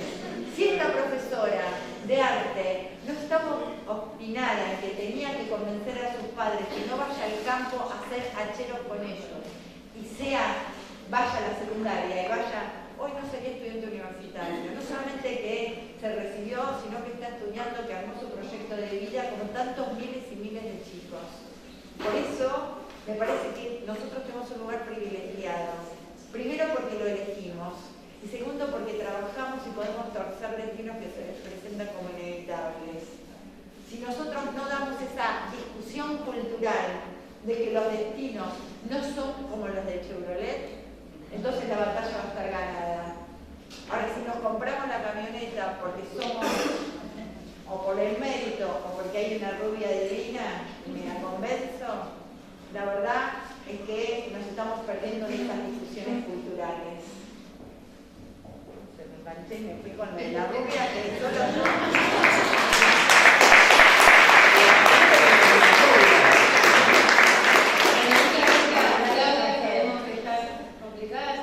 Si esta profesora de arte no estaba obstinada en que tenía que convencer a sus padres que no vaya al campo a hacer hacheros con ellos y vaya a la secundaria y vaya, hoy no sería estudiante universitario, no solamente que se recibió, sino que está estudiando, que armó su proyecto de vida como tantos miles y miles de chicos. Por eso me parece que nosotros tenemos un lugar privilegiado, primero porque lo elegimos y segundo porque trabajamos y podemos torcer destinos que se les presentan como inevitables. Si nosotros no damos esa discusión cultural de que los destinos no son como los de Chevrolet, entonces la batalla va a estar ganada. Ahora, si nos compramos la camioneta porque somos, o por el mérito, o porque hay una rubia divina y me la convenzo, la verdad es que nos estamos perdiendo de estas discusiones culturales. Se me manché y me fui con la rubia que solo yo.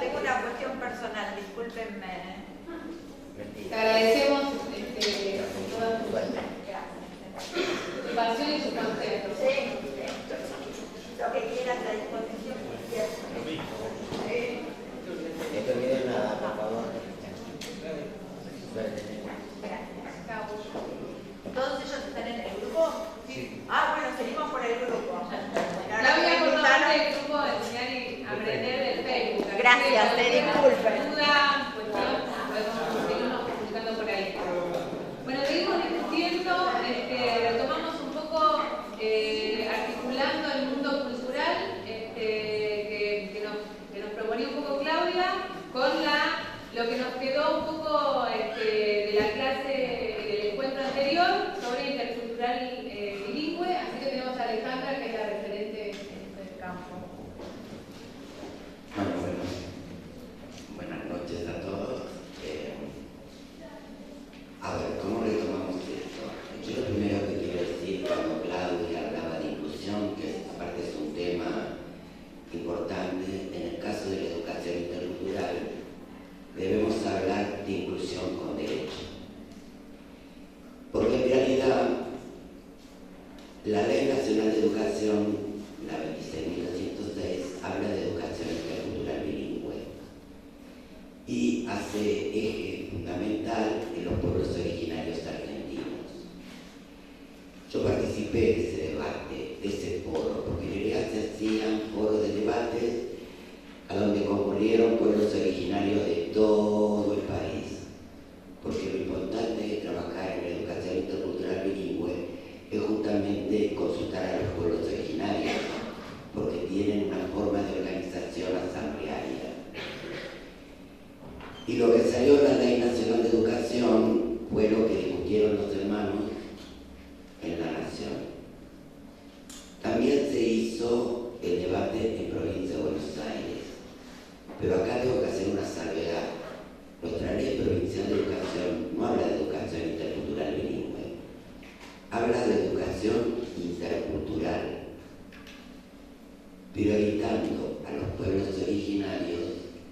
Tengo una cuestión personal, discúlpenme. Te agradecemos toda tu pasión y sus consejos. Sí, lo que quieras a disposición. No te olvides nada, por favor. Gracias. ¿Todos ellos están en el grupo? Sí. Ah, bueno, seguimos por el grupo. Claudia formó parte del grupo de enseñar y aprender del Facebook. Gracias, disculpen. Duda, cuestión, podemos seguirnos comunicando por ahí. Bueno, seguimos discutiendo, retomamos un poco articulando el mundo cultural que nos proponía un poco Claudia con lo que nos quedó un poco de la clase del encuentro anterior sobre intercultural bilingüe, así que tenemos a Alejandra, que es la referente en este campo. Bueno, buenas noches a todos. A ver, ¿cómo retomamos esto? Yo lo primero que quiero decir, cuando Claudia hablaba de inclusión, que aparte es un tema importante, en el caso de la educación intercultural, debemos hablar de inclusión con derecho. Porque en realidad, la Ley Nacional de Educación, la 26.206, habla de educación intercultural bilingüe y hace eje fundamental en los pueblos originarios argentinos. Yo participé de ese debate, de ese foro, porque en realidad se hacían foros de debates a donde concurrieron pueblos originarios de todo el país, porque lo importante de trabajar en la educación intercultural bilingüe es justamente consultar a los pueblos originarios, porque tienen una forma de organización asamblearia. dieron los hermanos en La Nación. También se hizo el debate en Provincia de Buenos Aires, pero acá tengo que hacer una salvedad. Nuestra ley provincial de educación no habla de educación intercultural bilingüe, habla de educación intercultural, priorizando a los pueblos originarios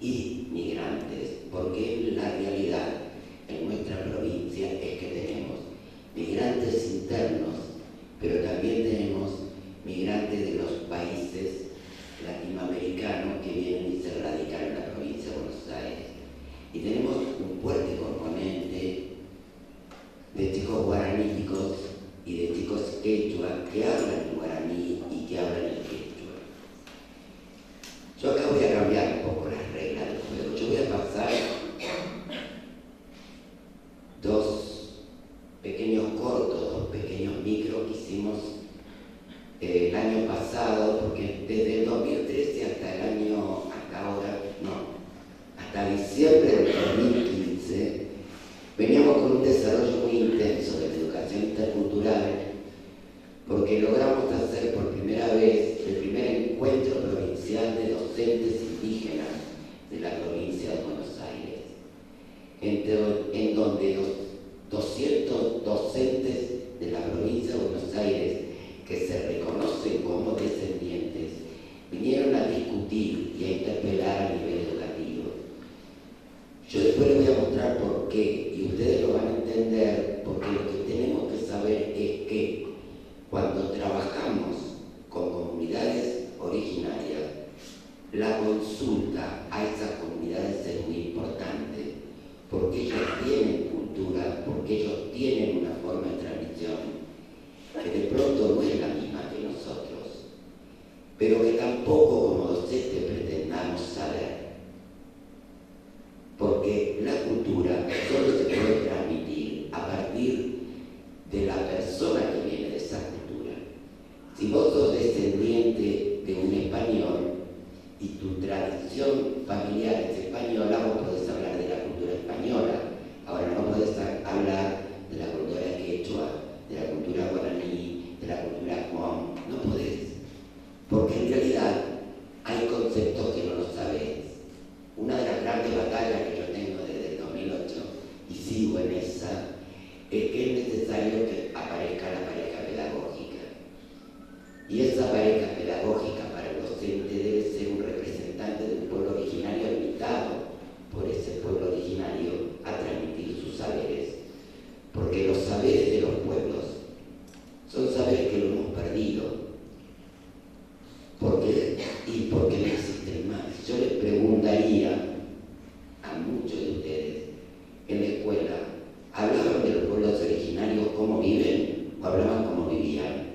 y migrantes, porque la realidad en nuestra provincia es que tenemos migrantes internos, pero también tenemos migrantes de los países latinoamericanos que vienen y se radican en la provincia de Buenos Aires. Y tenemos un fuerte componente de chicos guaraníticos y de chicos quechua que hablan el guaraní y que hablan el quechua. Yo acá voy a cambiar un poco las reglas del juego. Yo voy a pasar dos pequeños cortos, dos pequeños micros que hicimos el año pasado, porque desde el 2013 hasta diciembre del 2015 veníamos con un desarrollo muy intenso de la educación intercultural, porque logramos hacer por primera vez el primer encuentro provincial de docentes indígenas de la provincia de Buenos Aires, en donde los 200 docentes de la provincia de Buenos Aires que se reconocen como descendientes vinieron a discutir y a interpelar a nivel educativo. Yo después les voy a mostrar por qué, y ustedes lo van a entender, porque lo que tenemos que saber es que cuando trabajamos con comunidades originarias, la consulta a esas comunidades es muy importante, porque ellos tienen cultura, porque ellos tienen una forma de transmisión que de pronto no es la misma que nosotros, pero que tampoco como docentes pretendamos saber, porque la cultura solo se puede transmitir a partir de la persona que viene de esa cultura. Si vos sos descendiente de un español y tu tradición familiar es española, vos podés hablar de la cultura española. Ahora no podés hablar de la cultura quechua, de la cultura guaraní, de la cultura hmong, no podés, porque en realidad hay conceptos que no lo sabés. Una de las grandes batallas que yo tengo desde el 2008, y sigo en esa, es que es necesario que aparezca la pareja pedagógica. Y esa pareja pedagógica para el docente debe ser un representante de un pueblo originario invitado por ese pueblo originario a transmitir sus saberes. Porque los saberes de los pueblos son saberes que lo hemos perdido. Porque no existen más. Yo les preguntaría a muchos de ustedes en la escuela, ¿hablaban de los pueblos originarios cómo viven o hablaban cómo vivían?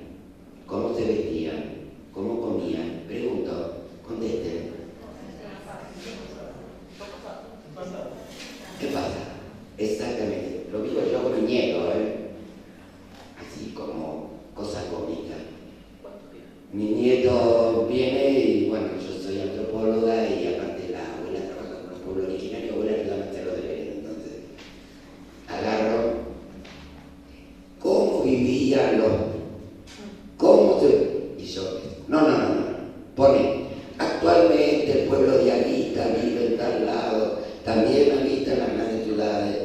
¿Cómo se vestían? ¿Cómo comían? Pregunto, contesten. ¿Qué pasa? Exactamente. Lo digo yo con mi nieto, así como cosa cómica. Mi nieto viene y bueno, yo soy antropóloga y aparte la abuela trabaja con el pueblo originario, abuela ayuda a hacer los deberes. Entonces, agarro cómo vivían los... ¿Cómo se...? Y yo, no. Pone, actualmente el pueblo de Aguita vive en tal lado, también habita en las grandes ciudades.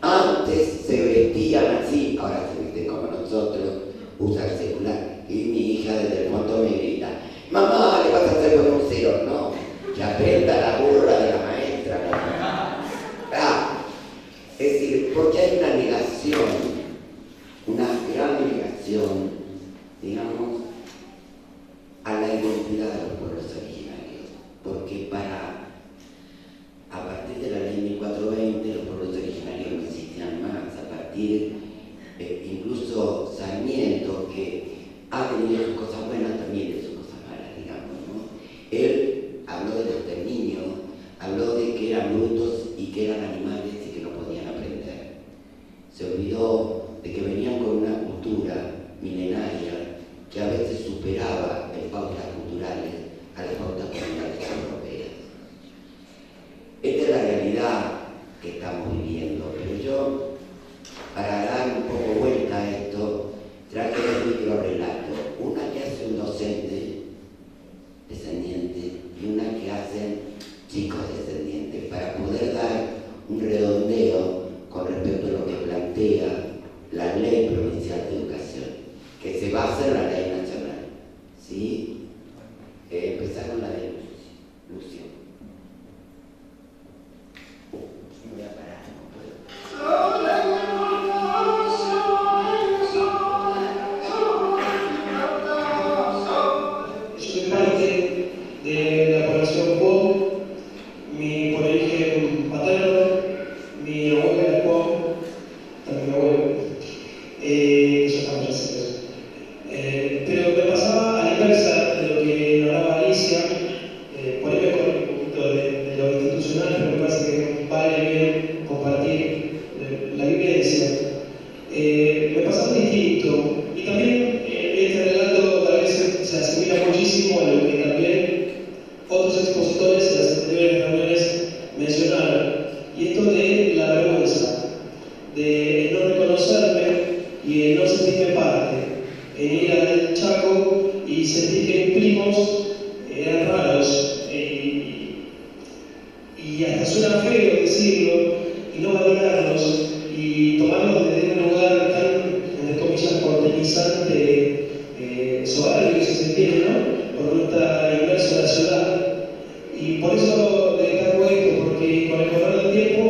Antes se vestían así, ahora se visten como nosotros, usan secular. Y mi hija desde el fondo me grita, mamá, ¿le vas a hacer con un cero? No, que aprenda la burra de la maestra. Es decir, porque hay una negación, una gran negación, digamos, a la identidad de los pueblos originarios. Porque a partir de la ley 1420, los pueblos originarios no existían más. A partir, incluso Sarmiento, que ha tenido sus cosas buenas, también de sus cosas malas, digamos, ¿no? Él habló del exterminio, habló de que eran brutos y que eran animales y que no podían aprender. Se olvidó de que venían con una cultura milenaria que a veces superaba en pautas culturales a las pautas culturales europeas. Esta es la realidad que estamos viviendo, pero yo, para dar un poco la ley provincial de educación, que se basa en la ley nacional. ¿Sí? Empezar con la de Lucio. Me voy a parar, no puedo. Yo soy parte de la población POM, por origen paterno, mi abuela era POM, también mi abuelo, yo estaba ya sé eso. Pero me pasaba a la inversa de lo que hablaba Alicia, por ahí me corrí un poquito de lo institucional, pero me parece que vale bien compartir la vivencia. Me pasaba distinto, y también este relato tal vez se asimila muchísimo a lo que también otros expositores en las anteriores reuniones mencionaron, y esto de la vergüenza, de no reconocerme y de no sentirme parte, en ir al Chaco y sentir que mis primos eran raros, y hasta suena feo decirlo, y no validarlos, y tomarlos desde un lugar tan, entre comillas, porteñizante, soberbio, si se quiere, ¿no? Por no estar inmerso en la ciudad. Y por eso destaco esto, porque con el correr del tiempo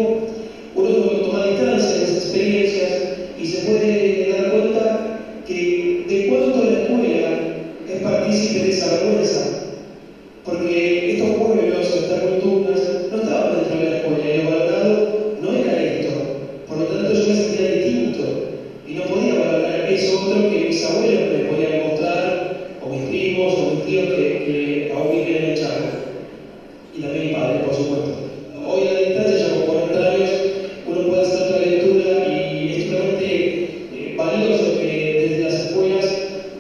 uno toma distancia de esas experiencias y se puede dar cuenta que de cuánto la escuela es partícipe de esa vergüenza. Porque estos pueblos, estas culturas, no estaban dentro de la escuela y lo valorado no era esto. Por lo tanto, yo me sentía distinto y no podía valorar eso otro que mis abuelos me podían mostrar, o mis primos, o mis tíos que aún viven en el Chaco. Y también mi padre, por supuesto. Hoy a la distancia, ya con 40 años, uno puede hacer otra lectura y es realmente valioso que desde las escuelas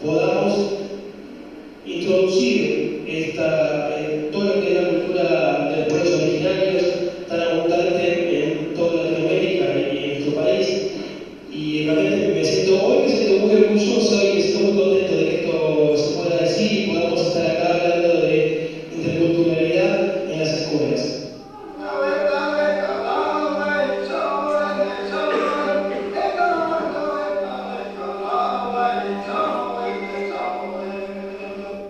podamos introducir todo lo que es la cultura de los pueblos originarios, tan abundante en toda Latinoamérica y en nuestro país. Y realmente me siento muy orgulloso y me siento muy contento de que esto se pueda decir y podamos estar acá hablando de interculturalidad en las escuelas.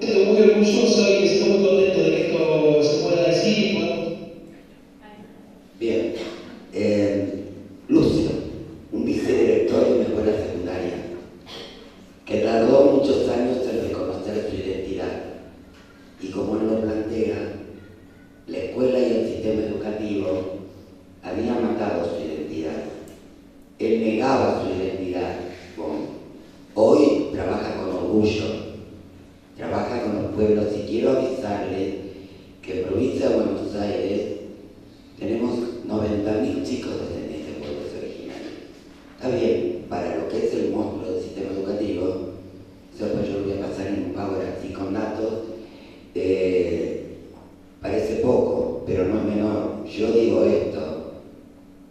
Estoy muy orgulloso y me siento muy contento de que esto se pueda decir y podamos... Bien. Lucio, un vicedirector de una escuela secundaria, que tardó muchos años en reconocer su identidad. Y como él lo plantea, la escuela y el sistema educativo habían matado su identidad. Él negaba su identidad. Bueno, hoy trabaja con orgullo, trabaja con los pueblos, y quiero avisarles que en provincia de Buenos Aires tenemos 90.000 chicos descendientes de pueblos originarios. Está bien, para lo que es el monstruo del sistema educativo, pues yo lo voy a pasar en un PowerPoint así con datos, parece poco, pero no es menor. Yo digo esto,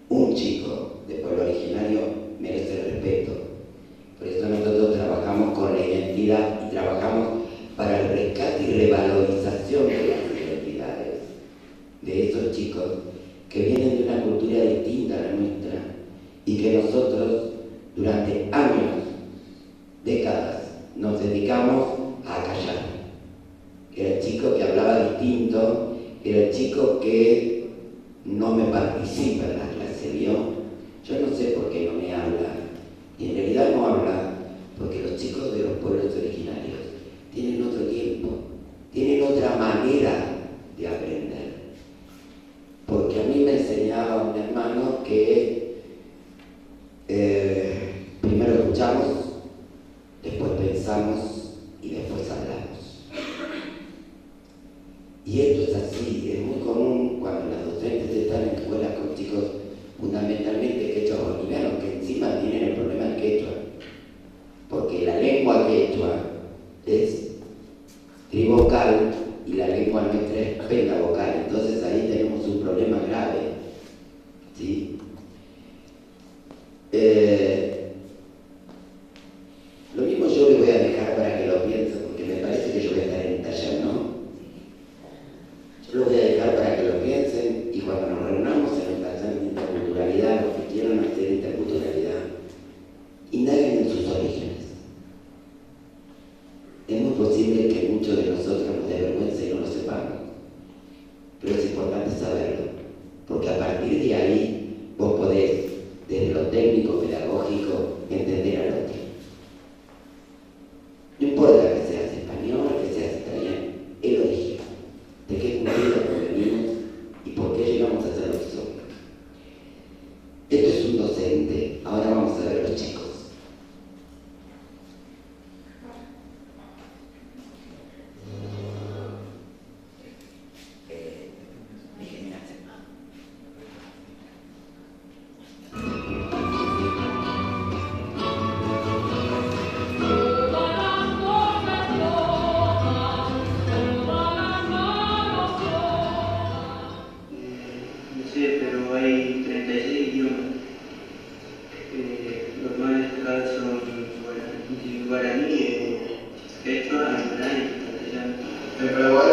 un chico de pueblo originario merece el respeto. Por eso nosotros trabajamos con la identidad y trabajamos para el rescate y revalorización de las identidades de esos chicos que vienen de una cultura distinta a la nuestra y que nosotros durante años, décadas, nos dedicamos a callar. Era el chico que hablaba distinto, era el chico que no me participa en la clase, ¿vio? Yo no sé por qué no me habla, y en realidad no habla porque los chicos de los pueblos originarios tienen otro tiempo, tienen otra manera de aprender. Porque a mí me enseñaba un hermano que primero escuchamos, después pensamos y después hablamos. Y esto es así, es muy común cuando las docentes están en escuelas con chicos fundamentalmente quechua bolivianos, que encima tienen el problema del quechua. Porque la lengua quechua es trivocal y la lengua nuestra es pentavocal. Entonces ahí tenemos un problema grave. ¿Sí? Lo mismo yo le voy a dejar para que lo piense, porque me parece que yo voy a estar en el taller, ¿no? Yo lo voy a dejar para que lo piensen y cuando nos reunamos en el taller de interculturalidad, los que quieran hacer interculturalidad, porque a partir de ahí vos podés, desde lo técnico pedagógico, entender al otro. No importa que seas español, que seas italiano, el origen, de qué cultura provenimos y por qué llegamos a ser lo que somos. Esto es un docente, ahora vamos a ver a los chicos. No sé, pero hay 36 idiomas. Los más destacados son guaraní, quechua, aymara y castellano. En Paraguay,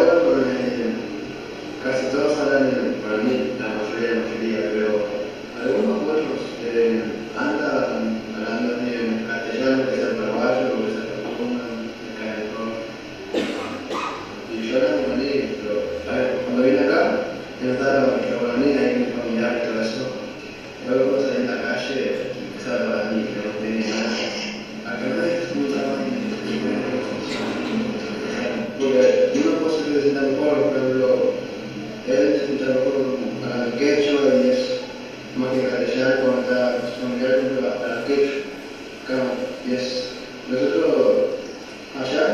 casi todos hablan guaraní, la mayoría, pero algunos pueblos andan hablando en castellano, que es el paraguayo, que es el tucumán, el canetón. Y yo hablo guaraní, pero a ver, cuando vine acá, yo estaba en guaraní, hay un familiar y todo eso. Luego cuando salí en la calle, empecé a hablar guaraní, que no tenía nada. Acá no es mucha más porque una cosa que se sienta mejor, por ejemplo, él se escucha mejor para el quechua y es más que castellano cuando está familiar para el quechua. Claro, y es nosotros allá,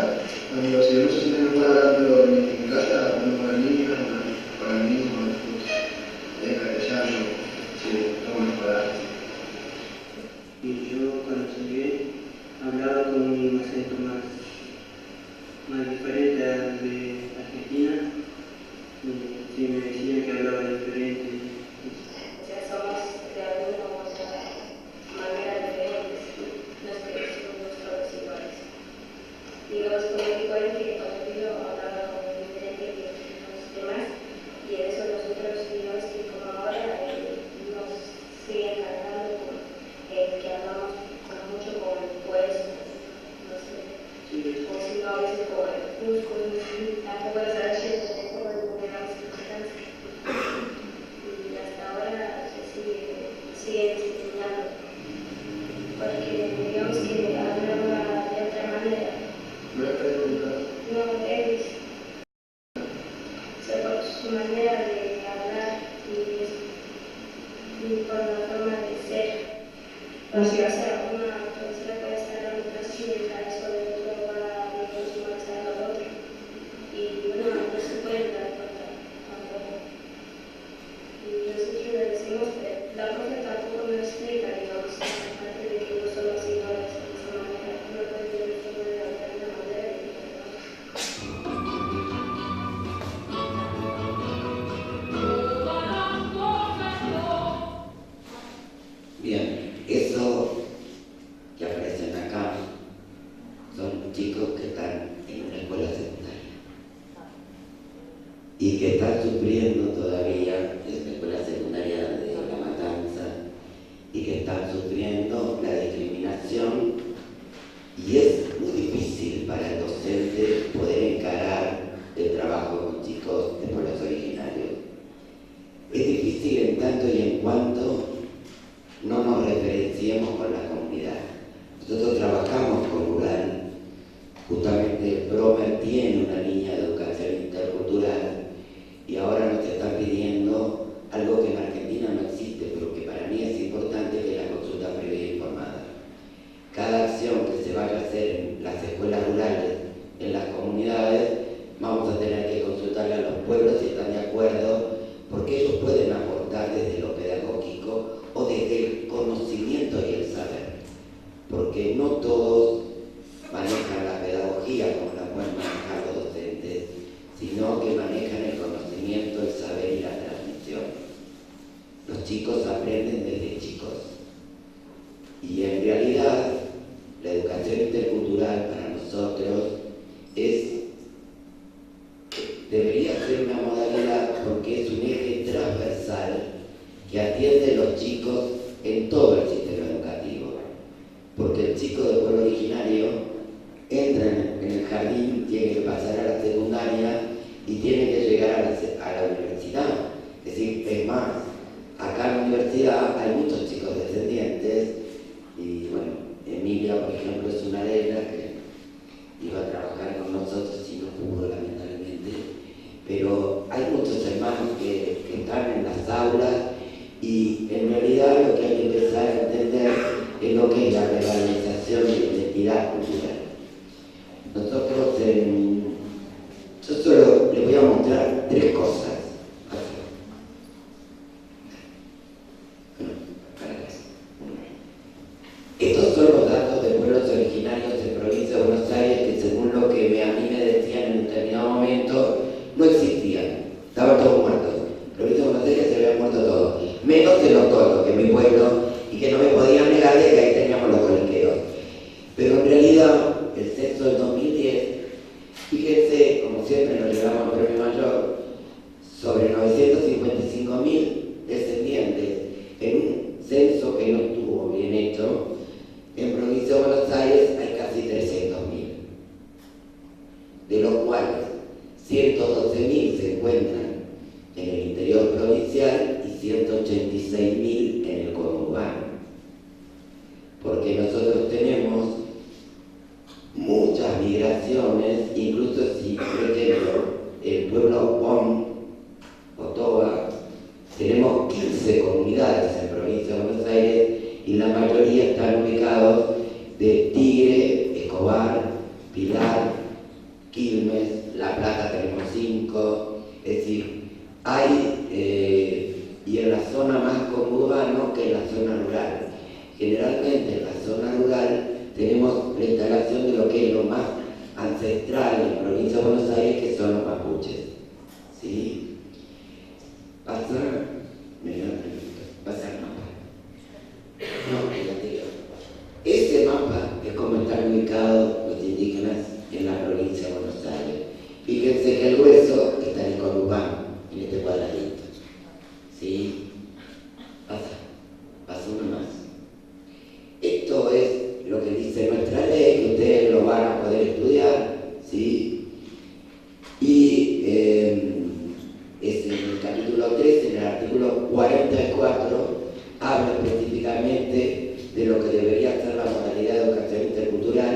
cuando si uno se siente mejor hablando en mi casa, hablando con el niño, con el mismo, en castellano, sí, todo mejorar. Y yo cuando llegué hablaba con un acento más diferente al de Argentina. Y sí, me decían que hablaba diferente. O sea, somos de alguna u otra manera diferentes, no es que somos todos iguales. Digamos, como dijo él, que cuando vino hablaba como diferente que los demás, y en eso nosotros, digamos que como ahora nos siguen cargando con que hablamos mucho con el puesto, no sé, o si no a veces con el Cusco, tampoco las archivos, como el gobierno y hasta ahora se sigue discriminando, porque digamos que hablaba de otra manera. ¿Me has preguntado? No, ellos, o sea, por su manera de hablar y por la forma de ser. O sea, una profesora puede estar dando clases y dejar eso de otro para molestar al otro. Y bueno, no se puede dar cuenta tampoco. Y nosotros le decimos que la profe tampoco nos explica, digamos, aparte de que no somos iguales de esa manera, no puede tener forma de hablar de una manera Bien, eso que aparecen acá son chicos que están en una escuela secundaria y que están sufriendo todavía, es la escuela secundaria de La Matanza, y que están sufriendo la discriminación, y es muy difícil para el docente poder encarar el trabajo con chicos de pueblos originarios. Es difícil en tanto y en cuanto no nos referenciemos con la comunidad. Nosotros trabajamos con Rural, justamente Bromer tiene una línea de educación intercultural y ahora nos están pidiendo algo que en Argentina no existe, pero que para mí es importante, que es la consulta previa e informada. Cada acción que se vaya a hacer en las escuelas rurales, en las comunidades, vamos a tener que consultarle a los pueblos si están de acuerdo, porque ellos pueden aportar desde lo pedagógico o desde el conocimiento y el saber, porque no todos manejan la pedagogía como la pueden manejar los docentes, sino que manejan el conocimiento, el saber y la transmisión. Los chicos aprenden desde chicos, y en realidad la educación intercultural para nosotros debería ser una modalidad, porque es un eje transversal que atiende a los chicos en todo el sistema educativo, porque el chico de pueblo originario entra en el jardín, tiene que pasar a la secundaria y tiene que llegar a la universidad. Es decir, es más, María, por ejemplo, es una de ellas que iba a trabajar con nosotros y no pudo, lamentablemente. Pero hay muchos hermanos que están en las aulas y en realidad lo que hay que empezar a entender es lo que es la revalorización de la identidad cultural. Nosotros, yo solo les voy a mostrar 3 cosas. Estos son los datos de pueblos originarios de provincia de Buenos Aires que, según lo que a mí me decían en un determinado momento, no existían. Estaban todos muertos. En provincia de Buenos Aires se habían muerto todos. Menos de los toros, que es mi pueblo, y que no me podían negar de que ahí teníamos los coliqueos. Pero en realidad, el censo del 2010, fíjense, como siempre nos llevamos al premio mayor, sobre 955.000 descendientes en un censo que no estuvo bien hecho. En provincia de Buenos Aires hay casi 300.000, de los cuales 112.000 se encuentran en el interior provincial y 186.000 en el conurbano. Porque nosotros tenemos muchas migraciones, incluso si, por ejemplo, el pueblo Pon, Otoa, tenemos 15 comunidades en provincia de Buenos Aires y la mayoría están ubicados de Tigre, Escobar, Pilar, Quilmes, La Plata tenemos 5, es decir, hay, y en la zona más conurbano que en la zona rural. Generalmente en la zona rural tenemos la instalación de lo que es lo más ancestral en la provincia de Buenos Aires, que son los mapuches. ¿Sí? Pasa el mapa. No, el anterior. Ese mapa es como están ubicados los indígenas en la provincia de Buenos Aires. Fíjense que el grueso está en el conurbano, en este cuadradito. ¿Sí? Pasa uno más. Esto es lo que dice nuestra ley, que ustedes lo van a poder estudiar, ¿sí? Y es en el capítulo 3, en el artículo 44, habla específicamente de lo que debería ser la modalidad de educación intercultural,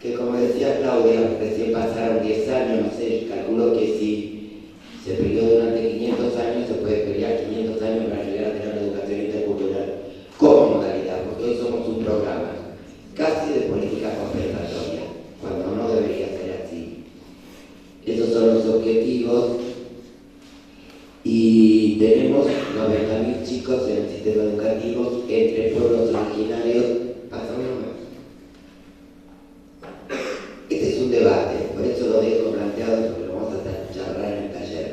que, como decía Claudia, recién pasaron 10 años, no sé, calculo que si se peleó durante 500 años, se puede pelear 500 años para llegar a tener la educación intercultural como modalidad, porque hoy somos un programa casi de política compensatoria, cuando no debería ser así. Esos son los objetivos y tenemos 90.000 chicos en el sistema educativo entre pueblos originarios. Este es un debate, por eso lo dejo planteado, porque lo vamos a charlar en el taller.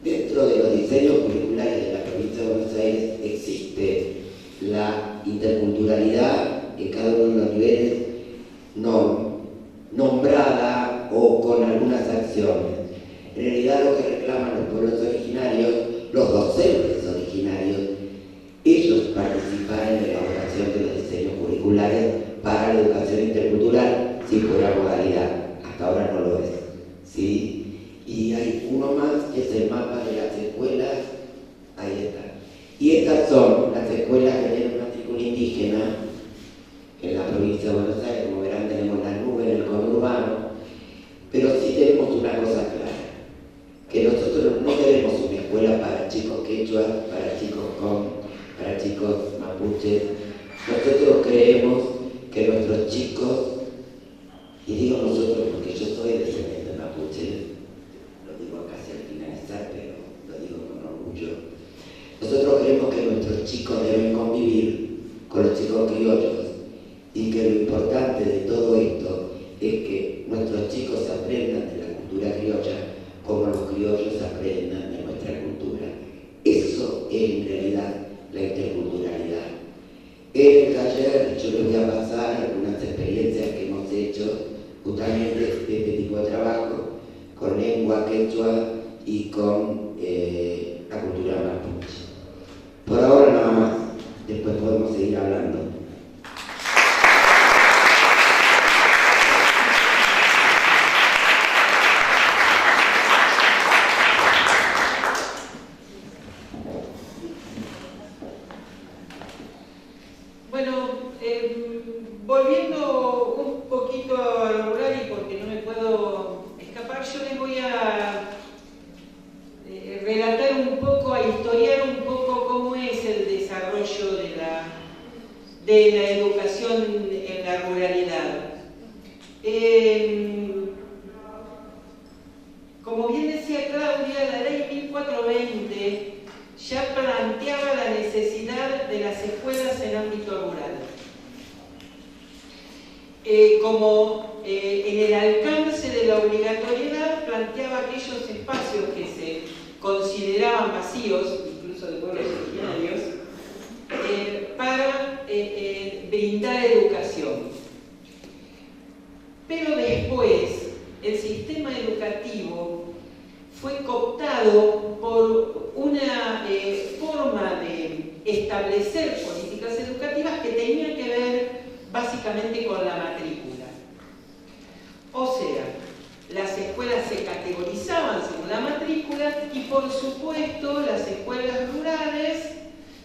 Dentro de los diseños curriculares de la provincia de Buenos Aires existe la interculturalidad en cada uno de los niveles nombrada o con algunas acciones. En realidad lo que reclaman los pueblos originarios, los docentes originarios, ellos participan en la elaboración de los diseños curriculares para la educación intercultural, si fuera modalidad. Hasta ahora no lo es. ¿Sí? Y hay uno más, que es el mapa de las escuelas. Ahí está. Y estas son las escuelas que tienen matrícula indígena en la provincia de Buenos Aires. Como verán, tenemos las nubes en el conurbano, pero sí tenemos una cosa clara, que nosotros no tenemos una escuela para chicos quechua, para chicos para chicos mapuches. Nosotros creemos que nuestros chicos, y digo nosotros porque yo soy descendiente de mapuche, lo digo casi al finalizar, pero lo digo con orgullo. Nosotros creemos que nuestros chicos deben convivir con los chicos criollos y que lo importante de todo esto es que nuestros chicos aprendan de la cultura criolla como los criollos aprendan de nuestra cultura. Eso es en realidad la interculturalidad. En el taller yo les voy a pasar algunas experiencias que hemos hecho justamente de este tipo de trabajo con lengua quechua y con la cultura mapuche. Por ahora nada más, después podemos seguir hablando. Bueno, volviendo un poquito a lo rural y porque no me puedo escapar, yo les voy a relatar un poco, a historiar un poco cómo es el desarrollo de la educación en la ruralidad. Como bien decía Claudia, la ley 1420 ya planteaba la necesidad de las escuelas en ámbito rural. Como en el alcance de la obligatoriedad planteaba aquellos espacios que se consideraban vacíos, incluso de pueblos originarios, para brindar educación. Pero después el sistema educativo fue cooptado por una forma de establecer políticas educativas que tenía que ver básicamente con la matrícula. O sea, las escuelas se categorizaban según la matrícula y por supuesto las escuelas rurales,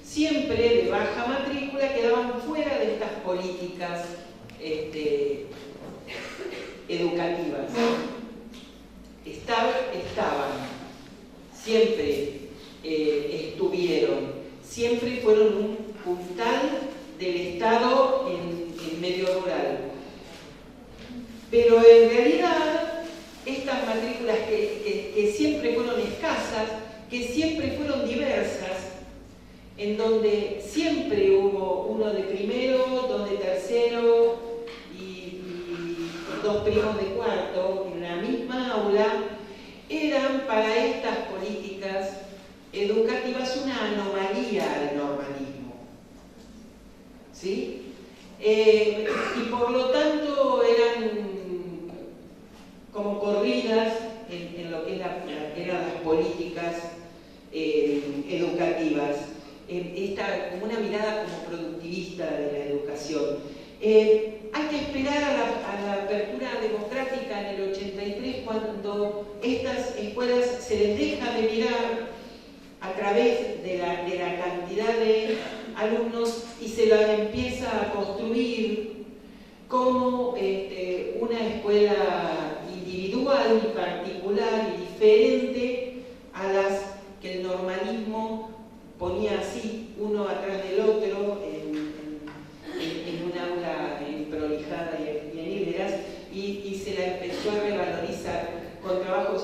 siempre de baja matrícula, quedaban fuera de estas políticas educativas. Estaban, siempre estuvieron, siempre fueron un puntal del Estado en medio rural. Pero en realidad, estas matrículas que siempre fueron escasas, que siempre fueron diversas, en donde siempre hubo uno de primero, dos de tercero y dos primos de cuarto en la misma aula, eran para estas políticas educativas una anomalía al normalismo. ¿Sí? Y por lo tanto eran como corridas en lo que eran las políticas educativas. Como una mirada como productivista de la educación. Hay que esperar a la apertura democrática en el 83, cuando estas escuelas se les deja de mirar a través de la cantidad de alumnos y se la empieza a construir como una escuela individual y particular y diferente a las que el normalismo ponía así, uno atrás del otro, en un aula prolijada y en hileras, y se la empezó a revalorizar con trabajos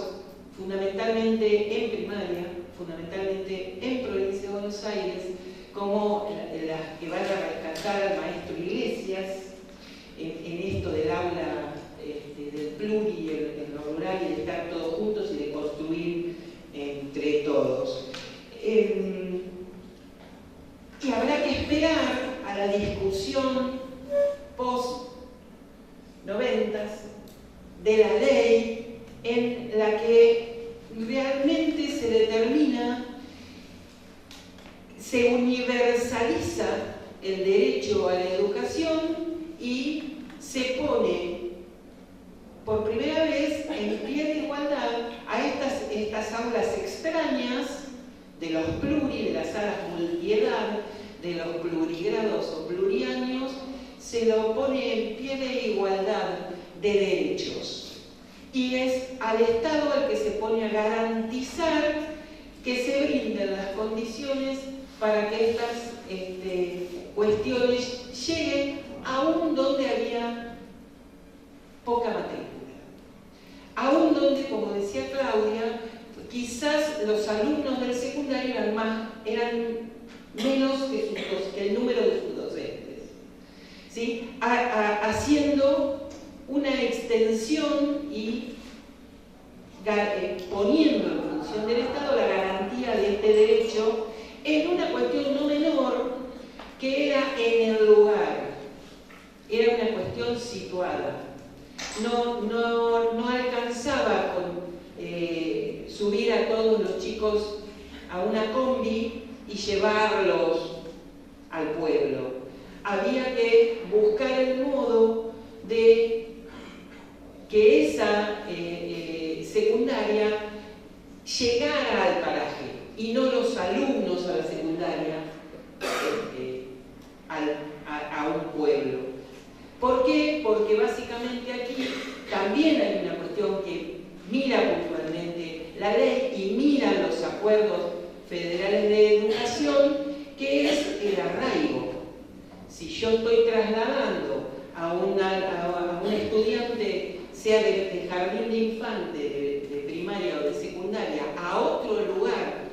fundamentalmente en primaria, fundamentalmente en provincia de Buenos Aires, como las que van a rescatar al maestro Iglesias, en esto del aula del pluri, en lo rural, y de estar todos juntos y de construir entre todos. Y habrá que esperar a la discusión post-90s de la ley en la que realmente se determina, se universaliza el derecho a la educación y se pone por primera vez en pie de igualdad a estas aulas extrañas de los pluri, de las salas multiedad, de los plurigrados o pluriaños, se lo pone en pie de igualdad de derechos. Y es al Estado al que se pone a garantizar que se brinden las condiciones para que estas cuestiones lleguen aún donde había poca matrícula. Aún donde, como decía Claudia, quizás los alumnos del secundario eran menos que el número de sus docentes, ¿sí? Haciendo una extensión y poniendo en función del Estado la garantía de este derecho en una cuestión no menor, que era en el lugar, era una cuestión situada. No alcanzaba con subir a todos los chicos a una combi y llevarlos al pueblo. Había que buscar el modo de que esa secundaria llegara al paraje y no los alumnos a la secundaria a un pueblo. ¿Por qué? Porque básicamente aquí también hay una cuestión que mira puntualmente la ley y mira los acuerdos federales de educación, que es el arraigo. Si yo estoy trasladando a un estudiante, sea de jardín de infante, de primaria o de secundaria, a otro lugar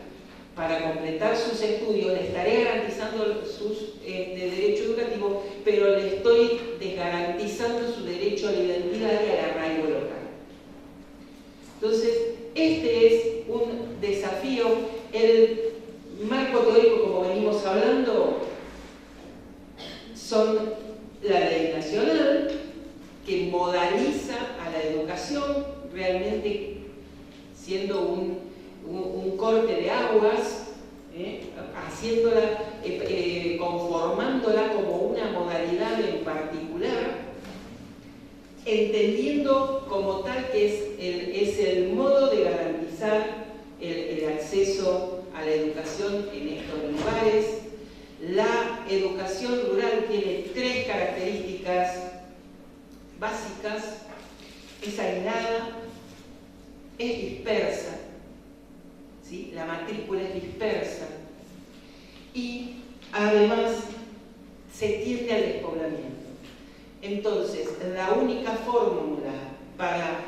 para completar sus estudios, le estaré garantizando sus derecho educativo, pero le estoy desgarantizando su derecho a la identidad y al arraigo local. Entonces, este es un desafío. El marco teórico, como venimos hablando, son la ley nacional, que modaliza a la educación, realmente siendo un corte de aguas, haciéndola, conformándola como una modalidad en particular, entendiendo como tal que es el modo de garantizar el acceso a la educación en estos lugares. La educación rural tiene 3 características básicas: es aislada, es dispersa, ¿sí? La matrícula es dispersa y además se tiende al despoblamiento. Entonces, la única fórmula para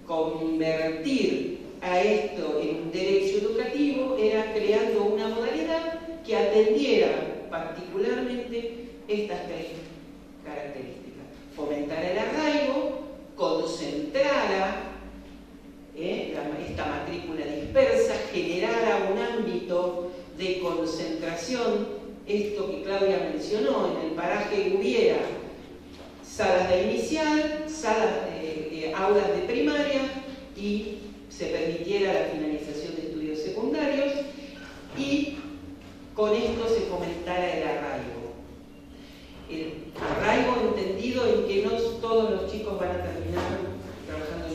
convertir a esto en un derecho educativo era creando una modalidad que atendiera particularmente estas 3 características: fomentar el arraigo, concentrara esta matrícula dispersa, generara un ámbito de concentración, esto que Claudia mencionó, en el paraje hubiera salas de inicial, aulas de primaria, y se permitiera la finalización de estudios secundarios, y con esto se fomentara el arraigo. El arraigo entendido en que no todos los chicos van a terminar trabajando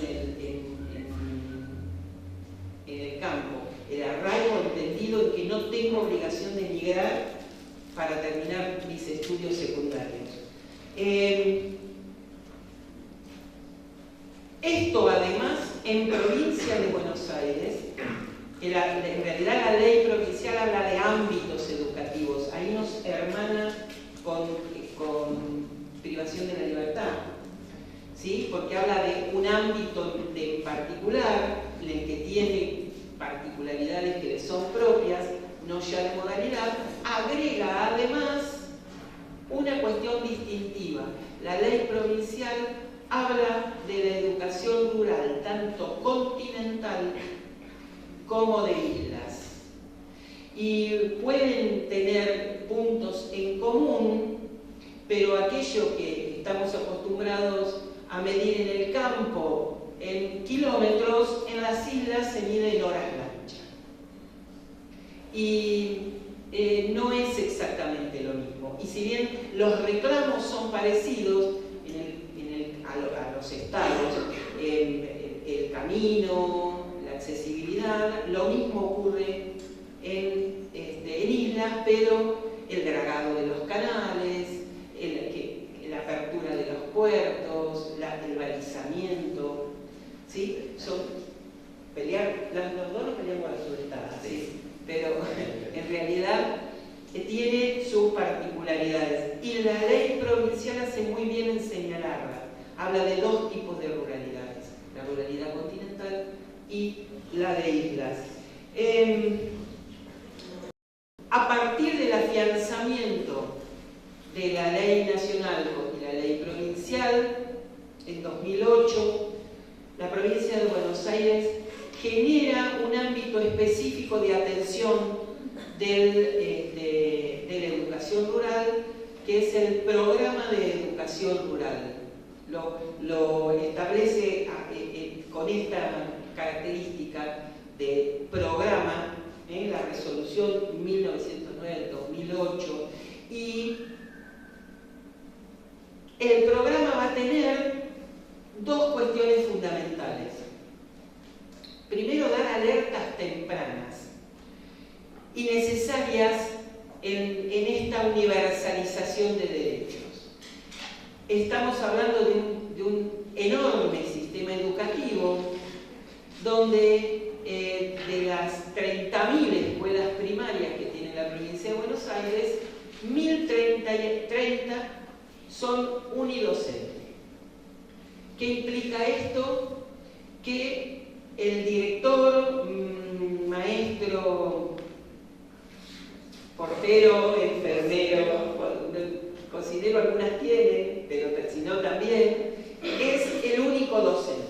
en el campo. El arraigo entendido en que no tengo obligación de migrar para terminar mis estudios secundarios. Esto además, en provincia de Buenos Aires, en realidad la ley provincial habla de ámbitos educativos, ahí nos hermana con privación de la libertad, ¿sí? Porque habla de un ámbito en particular, en el que tiene particularidades que le son propias, no ya de modalidad, agrega además una cuestión distintiva. La ley provincial habla de la educación rural, tanto continental como de islas. Y pueden tener puntos en común, pero aquello que estamos acostumbrados a medir en el campo en kilómetros, en las islas se mide en horas lancha. Y no es exactamente lo mismo. Y si bien los reclamos son parecidos a los estados, el camino, la accesibilidad, lo mismo ocurre en islas, pero el dragado de los canales, la apertura de los puertos, el balizamiento, ¿sí? Los dos nos peleamos a las subestadas, ¿sí? Pero en realidad tiene sus particularidades. Y la ley provincial hace muy bien en señalarla. Habla de 2 tipos de ruralidades: la ruralidad continental y la de islas. A partir del afianzamiento de la ley nacional y la ley provincial, en 2008, la provincia de Buenos Aires genera un ámbito específico de atención de la educación rural, que es el programa de educación rural. Lo establece con esta característica de programa, la resolución 1909 del 2008, y el programa va a tener 2 cuestiones fundamentales. Primero, dar alertas tempranas y necesarias en esta universalización de derechos. estamos hablando de un enorme sistema educativo donde de las 30.000 escuelas primarias que tiene la provincia de Buenos Aires, 1.030 son unidocentes. ¿Qué implica esto? Que el director, maestro, portero, enfermero, considero algunas tienen, pero si no también, es el único docente.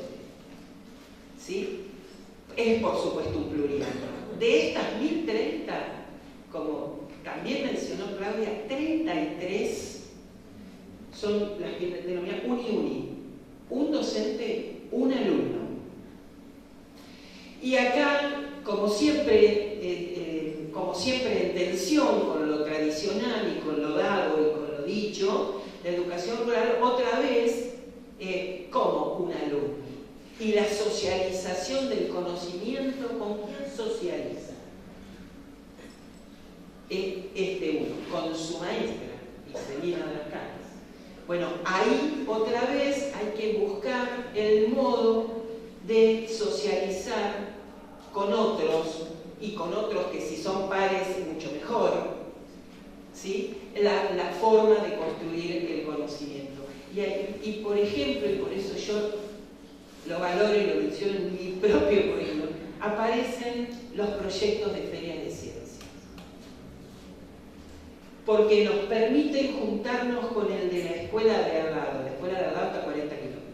¿Sí? Es por supuesto un plural. De estas 1.030, como también mencionó Claudia, 33 son las que denominan uni-uni. Un docente, un alumno. Y acá, como siempre en tensión con lo tradicional y con lo dado y con lo dicho, la educación rural otra vez como un alumno. Y la socialización del conocimiento, ¿con quién socializa? Uno, con su maestra, y se viene a las calles. Bueno, ahí otra vez hay que buscar el modo de socializar con otros, y con otros que si son pares mucho mejor, ¿sí? La forma de construir el conocimiento. Y por ejemplo, y por eso yo lo valoro y lo menciono en mi propio currículum, aparecen los proyectos de ferias de ciencias. Porque nos permiten juntarnos con el de la escuela de al lado. La escuela de al lado está a 40 kilómetros.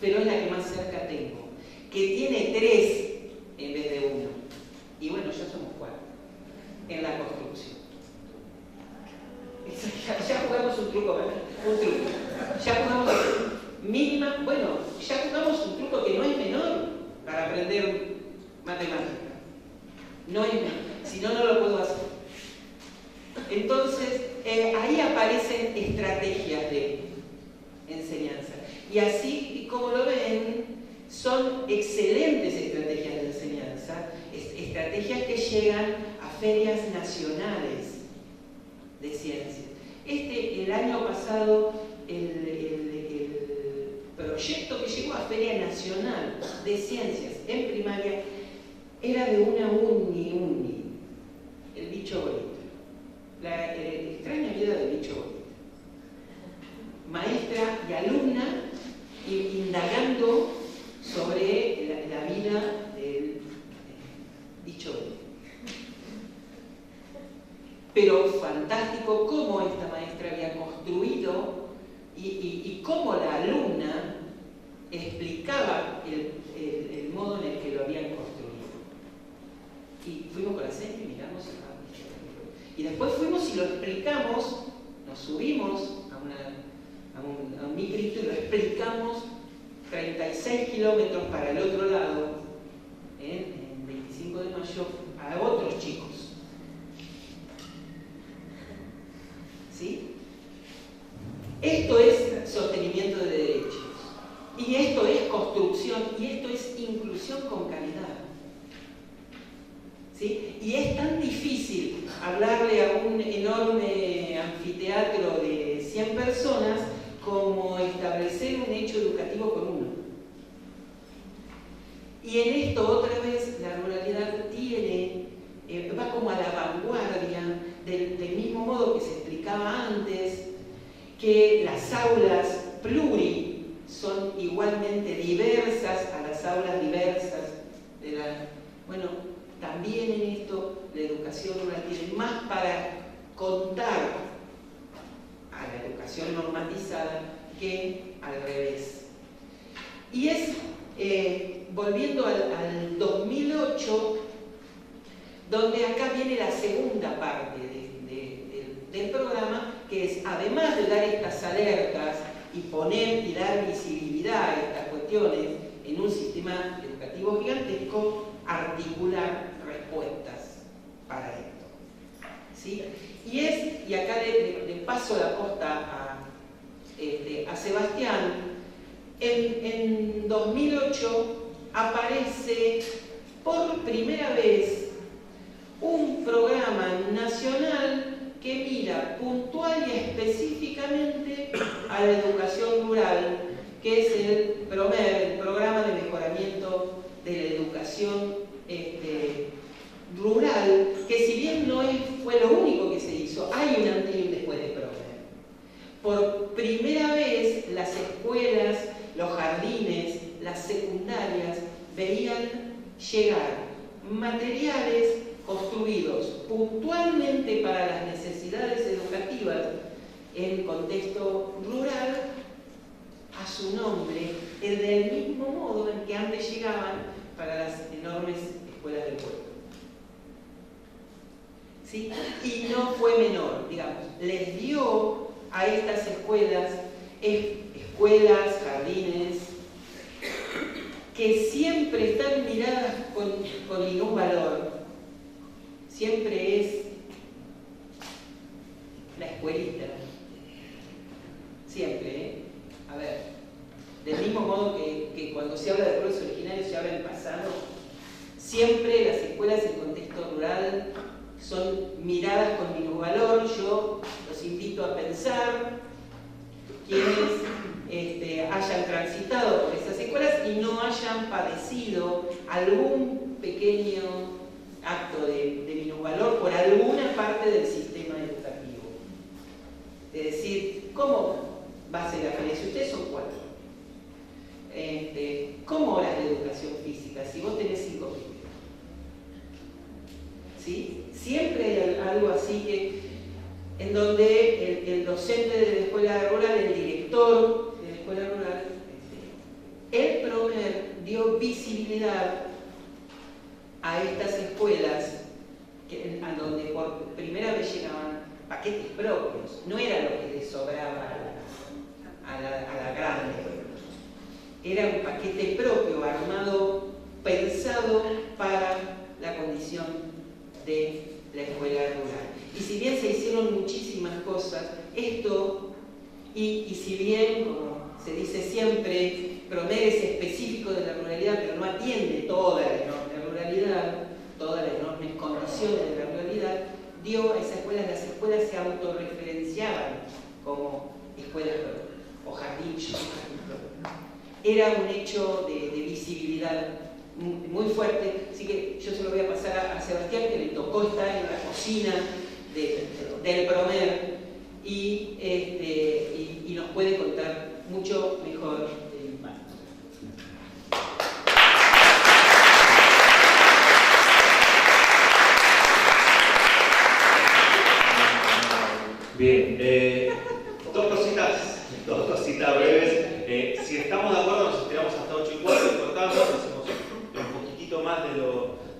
Pero es la que más cerca tengo. Que tiene 3 en vez de 1. Y bueno, ya somos 4 en la construcción. Ya jugamos un truco, ¿verdad? Un truco. Ya jugamos mínima, bueno, ya jugamos un truco que no es menor para aprender matemática. No es menor, si no, no lo puedo hacer. Entonces, ahí aparecen estrategias de enseñanza. Y así, como lo ven, son excelentes estrategias de enseñanza, estrategias que llegan a ferias nacionales de ciencias. El año pasado, el proyecto que llegó a Feria Nacional de Ciencias en primaria era de una uni, el bicho bonito. La extraña vida del bicho bonito. Maestra y alumna indagando sobre la vida del bicho bonito. Pero fantástico cómo esta maestra había construido y cómo la alumna explicaba el modo en el que lo habían construido. Y fuimos con la señora y miramos y después fuimos y lo explicamos, nos subimos a un micrito y lo explicamos 36 kilómetros para el otro lado, en 25 de mayo, a otros chicos. ¿Sí? Esto es sostenimiento de derechos, y esto es construcción, y esto es inclusión con calidad. ¿Sí? Y es tan difícil hablarle a un enorme anfiteatro de 100 personas como establecer un hecho educativo con uno. Y en esto otra vez la ruralidad va como a la vanguardia del mismo modo que se explicaba antes, que las aulas pluri son igualmente diversas a las aulas diversas de la... Bueno, también en esto la educación rural tiene más para contar a la educación normatizada que al revés. Y es, volviendo al 2008, donde acá viene la segunda parte del programa, que es, además de dar estas alertas y poner y dar visibilidad a estas cuestiones en un sistema educativo gigantesco, articular respuestas para esto. ¿Sí? Y acá le paso la posta a Sebastián. En 2008 aparece por primera vez un programa nacional que mira puntual y específicamente a la educación rural, que es el PROMER, el Programa de Mejoramiento de la Educación Rural, que si bien no fue lo único que se hizo, hay un antes y un después de PROMER. Por primera vez las escuelas, los jardines, las secundarias veían llegar materiales construidos puntualmente para las necesidades educativas en contexto rural a su nombre, del mismo modo en que antes llegaban para las enormes escuelas del pueblo. ¿Sí? Y no fue menor, digamos, les dio a estas escuelas, jardines, que siempre están miradas con minusvalor. Siempre es la escuelita. Siempre, ¿eh? A ver, del mismo modo que cuando se habla de pueblos originarios se habla del pasado, siempre las escuelas en contexto rural son miradas con minusvalor. Yo los invito a pensar quienes hayan transitado por esas escuelas y no hayan padecido algún pequeño acto de minusvalor por alguna parte del sistema educativo. Es decir, ¿cómo va a ser la feria? Si ustedes son 4, ¿cómo horas de educación física? Si vos tenés 5 pibes, ¿sí? Siempre hay algo así en donde el docente de la escuela rural, el director de la escuela rural, el PROMER dio visibilidad a estas escuelas a donde por primera vez llegaban paquetes propios. No era lo que les sobraba a la grande. Era un paquete propio, armado, pensado para la condición de la escuela rural. Y si bien se hicieron muchísimas cosas, esto, y si bien, como se dice siempre, PROMER es específico de la ruralidad, pero no atiende toda la enorme ruralidad, todas las enormes condiciones de la ruralidad, dio a esas escuelas, las escuelas se autorreferenciaban como escuelas o jardines. Era un hecho de visibilidad muy fuerte, así que yo se lo voy a pasar a Sebastián, que le tocó estar en la cocina del PROMER y nos puede contar mucho mejor del impacto. Bien, dos cositas breves. Si estamos de acuerdo, nos estiramos hasta 8:15, cortamos, hacemos un poquitito más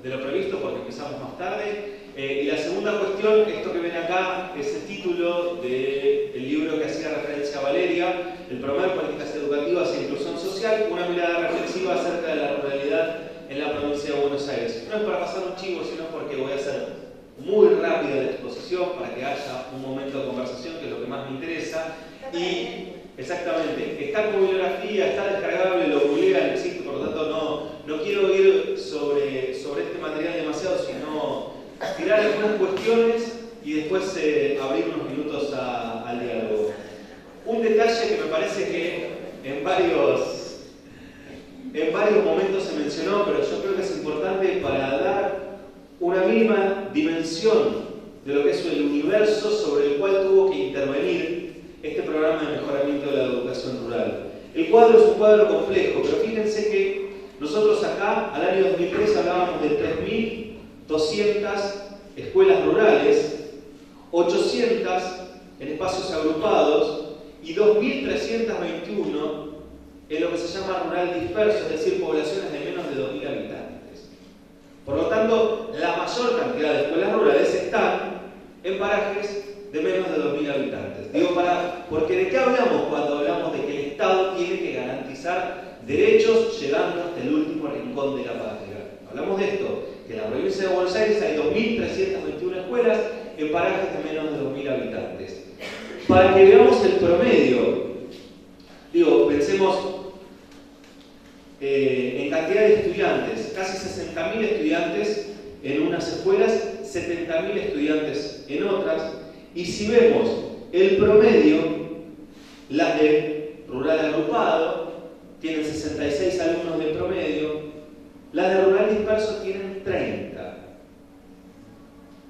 de lo previsto porque empezamos más tarde. Y la segunda cuestión, esto que ven acá, es el título del libro que hacía referencia a Valeria, el PROMER, Políticas Educativas e Inclusión Social, una mirada reflexiva acerca de la ruralidad en la provincia de Buenos Aires. No es para pasar un chivo, sino porque voy a hacer muy rápida la exposición para que haya un momento de conversación, que es lo que más me interesa. Y exactamente, está como bibliografía, está descargable, lo googlean, existe, por lo tanto no quiero ir sobre este material demasiado, sino tirar algunas cuestiones y después abrir unos minutos al diálogo. Un detalle que me parece que en varios momentos se mencionó, pero yo creo que es importante para dar una mínima dimensión de lo que es el universo sobre el cual tuvo que intervenir este programa de mejoramiento de la educación rural. El cuadro es un cuadro complejo, pero fíjense que nosotros acá, al año 2003, hablábamos de 3.200 escuelas rurales, 800 en espacios agrupados y 2.321 en lo que se llama rural disperso, es decir, poblaciones de menos de 2.000 habitantes. Por lo tanto, la mayor cantidad de escuelas rurales están en parajes de menos de 2.000 habitantes. Porque ¿de qué hablamos cuando hablamos de que el Estado tiene que garantizar derechos llegando hasta el último rincón de la patria? Hablamos de esto, que en la provincia de Buenos Aires hay 2.321 escuelas en parajes de menos de 2.000 habitantes. Para que veamos el promedio, pensemos en cantidad de estudiantes, casi 60.000 estudiantes en unas escuelas, 70.000 estudiantes en otras, y si vemos el promedio, Las de rural agrupado tienen 66 alumnos de promedio. Las de rural disperso tienen 30.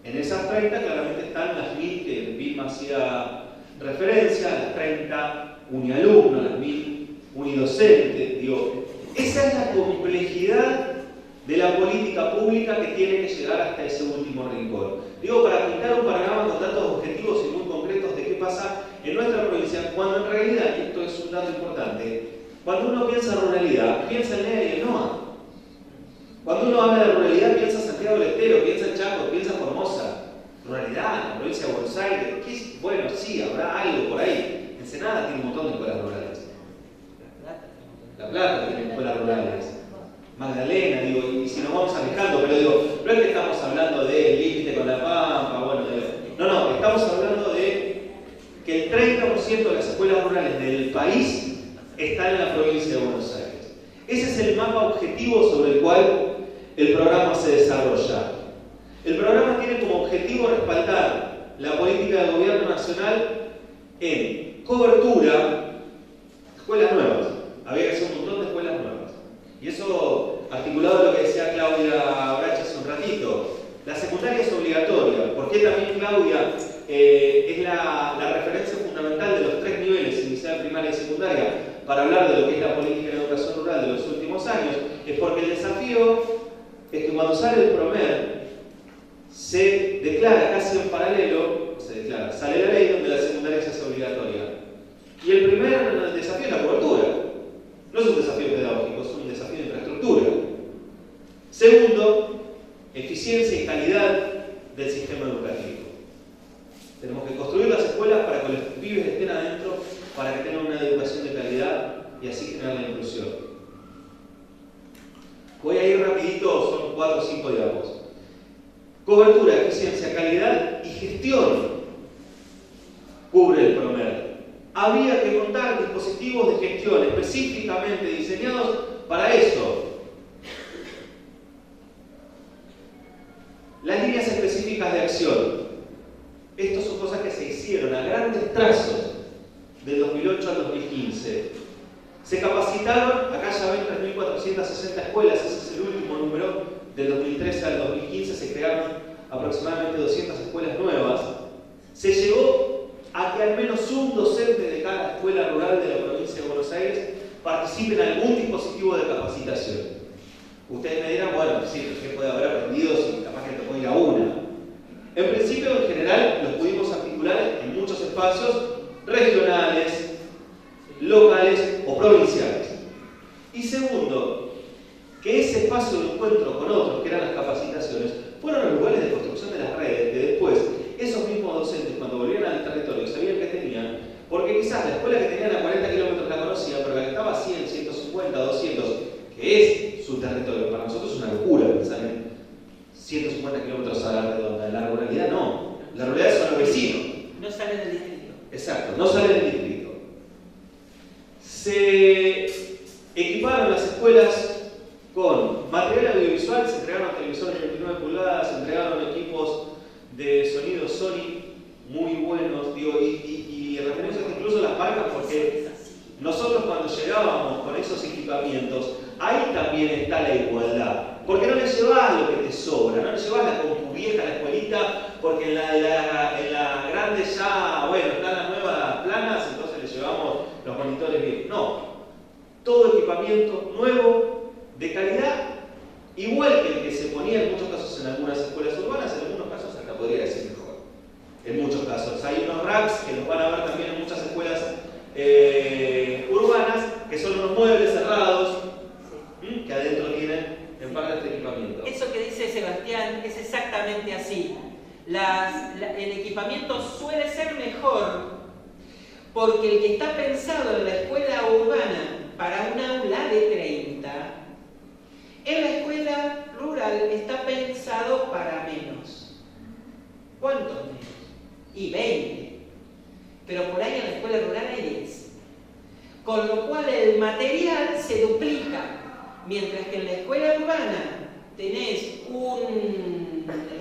En esas 30 claramente están las 1000 que Vilma hacía referencia, las 30 unialumnos, las 1000 unidocentes. Digo, esa es la complejidad de la política pública que tiene que llegar hasta ese último rincón. Digo, para pintar un panorama con datos objetivos y muy concretos de qué pasa en nuestra provincia, cuando en realidad, y esto es un dato importante, cuando uno piensa en ruralidad, piensa en NEA y en NOA. Cuando uno habla de ruralidad, piensa en Santiago del Estero, piensa en Chaco, piensa en Formosa. Ruralidad, la provincia de Buenos Aires, bueno, sí, habrá algo por ahí. Ensenada tiene un montón de escuelas rurales. La Plata tiene escuelas rurales. Magdalena, digo, y si nos vamos alejando, pero digo, no es que estamos hablando del límite con la Pampa, bueno, no, estamos hablando de que el 30% de las escuelas rurales del país están en la provincia de Buenos Aires. Ese es el mapa objetivo sobre el cual el programa se desarrolla. El programa tiene como objetivo respaldar la política del gobierno nacional en cobertura, escuelas nuevas. Había que hacer un montón de escuelas nuevas. Y eso, articulado a lo que decía Claudia Bracha hace un ratito, la secundaria es obligatoria. ¿Por qué también Claudia es la referencia fundamental de los 3 niveles, inicial, primaria y secundaria, para hablar de lo que es la política de educación rural de los últimos años? Es porque el desafío es que cuando sale el PROMER, se declara casi en paralelo, sale la ley donde la secundaria se hace obligatoria. Y el primer desafío es la cobertura. No es un desafío pedagógico, es un desafío de infraestructura. Segundo, eficiencia y calidad del sistema educativo. Tenemos que construir las escuelas para que los pibes estén adentro, para que tengan una educación de calidad y así generar la inclusión. Voy a ir rapidito, son 4 o 5 diapos. Cobertura, eficiencia, calidad y gestión cubre el PROMER. Había que montar dispositivos de gestión específicamente diseñados para eso. Las líneas específicas de acción. Estas son cosas que se hicieron a grandes trazos del 2008 al 2015. Se capacitaron, acá ya ven 3.460 escuelas, ese es el último número, del 2013 al 2015 se crearon aproximadamente 200 escuelas nuevas. Se llegó a que al menos un docente de cada escuela rural de la provincia de Buenos Aires participe en algún dispositivo de capacitación. Ustedes me dirán, bueno, sí, ¿qué puede haber aprendido si capaz que te puede ir a una? En principio, en general, los pudimos articular en muchos espacios regionales, locales o provinciales. Y segundo, que ese espacio de encuentro con otros, que eran las capacitaciones, fueron los lugares de construcción de las redes, que después esos mismos docentes, cuando volvían al territorio, sabían que tenían, porque quizás la escuela que tenían a 40 kilómetros la conocía, pero la que estaba a 100, 150, 200, que es su territorio, para nosotros es una locura pensar en 150 kilómetros a la redonda. En la ruralidad no, la ruralidad son los vecinos. No salen del distrito. Exacto, no salen del distrito. Se equiparon las escuelas con material audiovisual, se entregaron televisores de 29 pulgadas, se entregaron equipos de sonido Sony muy buenos, digo, y referencias incluso las marcas, porque nosotros cuando llegábamos con esos equipamientos, ahí también está la igualdad. Porque no le llevas lo que te sobra, no le llevas la compu vieja a la escuelita, porque en la grande ya, bueno, están las nuevas planas, entonces le llevamos los monitores viejos. No, todo equipamiento nuevo, de calidad, igual que el que se ponía en muchos casos en algunas escuelas urbanas, en algunos casos hasta podría decir mejor. En muchos casos. Hay unos racks que los van a ver también en muchas escuelas urbanas, que son unos muebles cerrados, que adentro tienen en parte este equipamiento. Eso que dice Sebastián es exactamente así. El equipamiento suele ser mejor porque el que está pensado en la escuela urbana para un aula de 30, en la escuela rural está pensado para menos. ¿Cuántos menos? Y 20. Pero por ahí en la escuela rural hay 10. Con lo cual el material se duplica. Mientras que en la escuela urbana tenés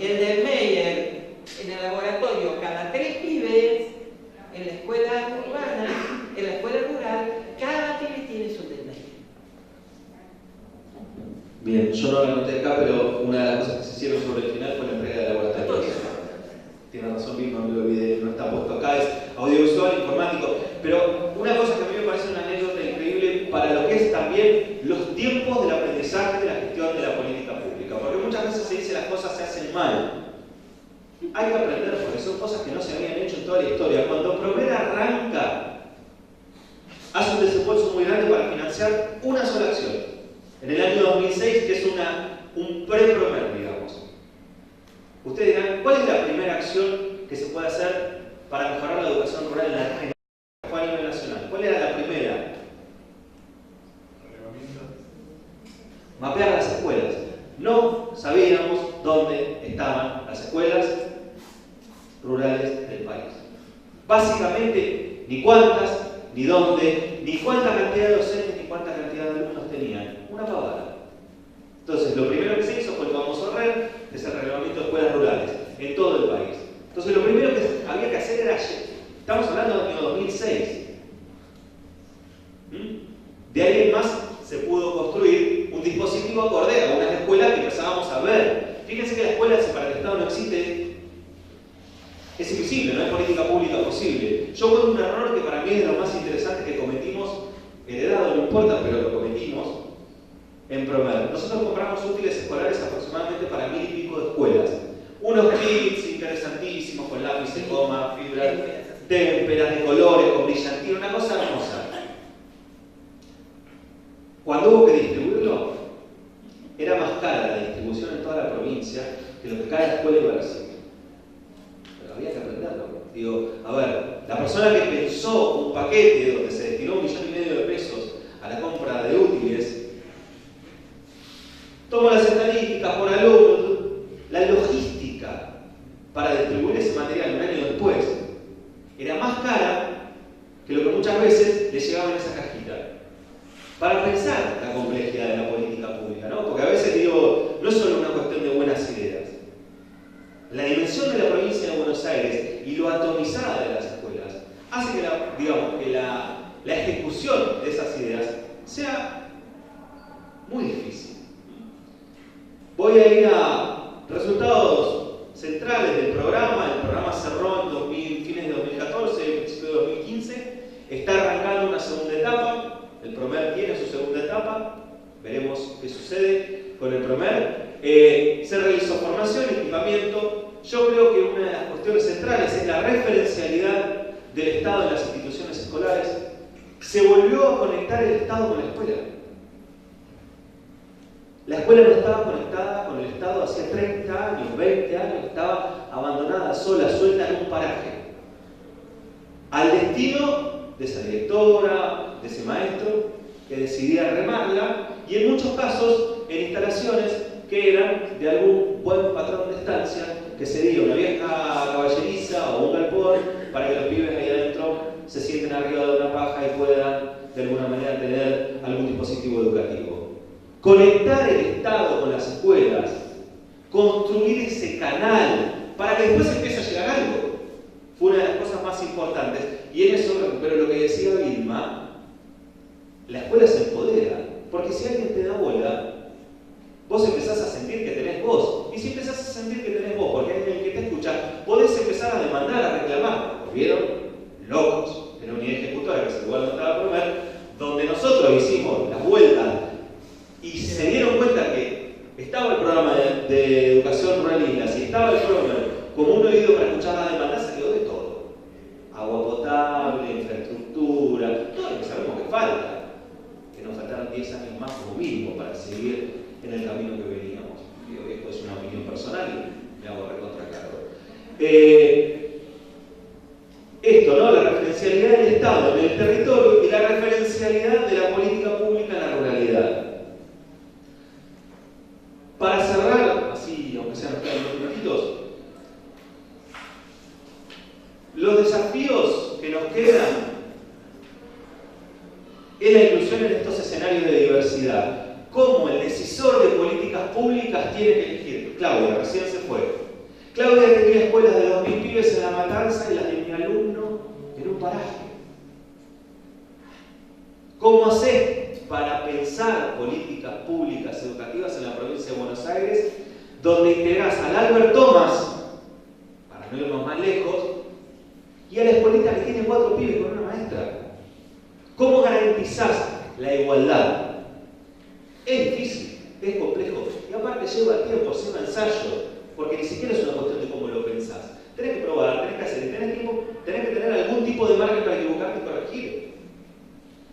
el del Meyer en el laboratorio cada 3 pibes, en la escuela urbana, en la Bien, yo no la anoté acá, pero una de las cosas que se hicieron sobre el final fue la entrega de laboratorios. Tiene razón, Vilma, me lo olvidé, no está puesto acá, es audiovisual, informático. Pero una cosa que a mí me parece una anécdota increíble para lo que es también los tiempos del aprendizaje de la gestión de la política pública. Porque muchas veces se dice las cosas se hacen mal. Hay que aprender, porque son cosas que no se habían hecho en toda la historia. Cuando Promer arranca, hace un desembolso muy grande para financiar una sola acción. En el año 2006, que es un pre-Promer, digamos. Ustedes dirán, ¿cuál es la primera acción que se puede hacer para mejorar la educación rural en la Argentina? Fue a nivel nacional. ¿Cuál era la primera? Mapear las escuelas. No sabíamos dónde estaban las escuelas rurales del país. Básicamente, ni cuántas, ni dónde, ni cuánta cantidad de docentes, ni cuánta cantidad de alumnos tenían. Una pavada. Entonces, lo primero que se hizo fue el famoso RER, que es el relevamiento de escuelas rurales, en todo el país. Entonces, lo primero que había que hacer era, estamos hablando del año 2006. De ahí en más se pudo construir un dispositivo acorde a unas escuelas que empezábamos a ver. Fíjense que la escuela, si para el Estado no existe, es invisible, no hay política pública posible. Yo cuento un error que para mí es de lo más interesante que cometimos, heredado, no importa, pero lo cometimos en Promer. Nosotros compramos útiles escolares aproximadamente para 1000 y pico de escuelas. Unos kits interesantísimos con lápiz de goma, fibras, témperas de colores, con brillantina, una cosa hermosa. Cuando hubo que distribuirlo, era más cara la distribución en toda la provincia que lo que cada escuela iba a recibir. Pero había que aprenderlo. Digo, a ver, la persona que pensó un paquete donde se destinó 1,5 millones de pesos a la compra de útiles, tomó las estadísticas por alumno, la logística para distribuir ese material un año después era más cara que lo que muchas veces le llegaba en esa cajita. Para pensar la complejidad de la política pública, ¿no? Porque a veces digo, no es solo una cuestión de buenas ideas. La dimensión de la provincia de Buenos Aires y lo atomizada de las escuelas hace que la ejecución de esas ideas sea muy difícil. Voy a ir a resultados centrales del programa. El programa cerró en fines de 2014, principio de 2015. Está arrancando una segunda etapa. El Promer tiene su segunda etapa. Veremos qué sucede con el Promer. Se realizó formación, equipamiento. Yo creo que una de las cuestiones centrales es la referencialidad del Estado en las instituciones escolares. Se volvió a conectar el Estado con la escuela. La escuela no estaba conectada con el Estado hacía 30 años, 20 años, estaba abandonada, sola, suelta en un paraje. Al destino de esa directora, de ese maestro, que decidía remarla, y en muchos casos en instalaciones que eran de algún buen patrón de estancia, que sería una vieja caballeriza o un galpón, para que los pibes ahí adentro se sienten arriba de una paja y puedan de alguna manera tener algún dispositivo educativo. Conectar el Estado con las escuelas, construir ese canal para que después empiece a llegar algo, fue una de las cosas más importantes. Y en eso recupero lo que decía Vilma, la escuela se empodera, porque si alguien te da bola, vos empezás a sentir que tenés voz. Y si empezás a sentir que tenés voz, porque hay alguien que te escucha, podés empezar a demandar, a reclamar. ¿Vieron? Locos. Era una unidad ejecutora que es el lugar donde estaba Promer, donde nosotros hicimos las vueltas y se dieron cuenta que estaba el programa de educación rural islas y estaba el Promer como un oído para escuchar la demanda, salió de todo. Agua potable, infraestructura, todo lo que sabemos que falta. Que nos faltaron 10 años más como mínimo para seguir en el camino que veníamos. Digo que esto es una opinión personal y me hago recontra cargo. Esto, ¿no? La referencialidad del Estado en el territorio y la referencialidad de la política pública en la ruralidad. Para cerrar, así, aunque sean unos minutitos, los desafíos que nos quedan es la inclusión en estos escenarios de diversidad. ¿Cómo el decisor de políticas públicas tiene que elegir? Claudia, recién se fue. Claudia tenía escuelas de 2000 pibes en La Matanza y las de mi alumno en un paraje. ¿Cómo haces para pensar políticas públicas educativas en la provincia de Buenos Aires, donde integrás al Albert Thomas, para no irnos más lejos, y a la escuelita que tiene 4 pibes con una maestra. ¿Cómo garantizás la igualdad? Es difícil, es complejo, y aparte lleva tiempo, lleva ensayo, porque ni siquiera es una cuestión de cómo lo pensás. Tenés que probar, tenés que hacer, tenés que tener algún tipo de margen para equivocarte y corregir.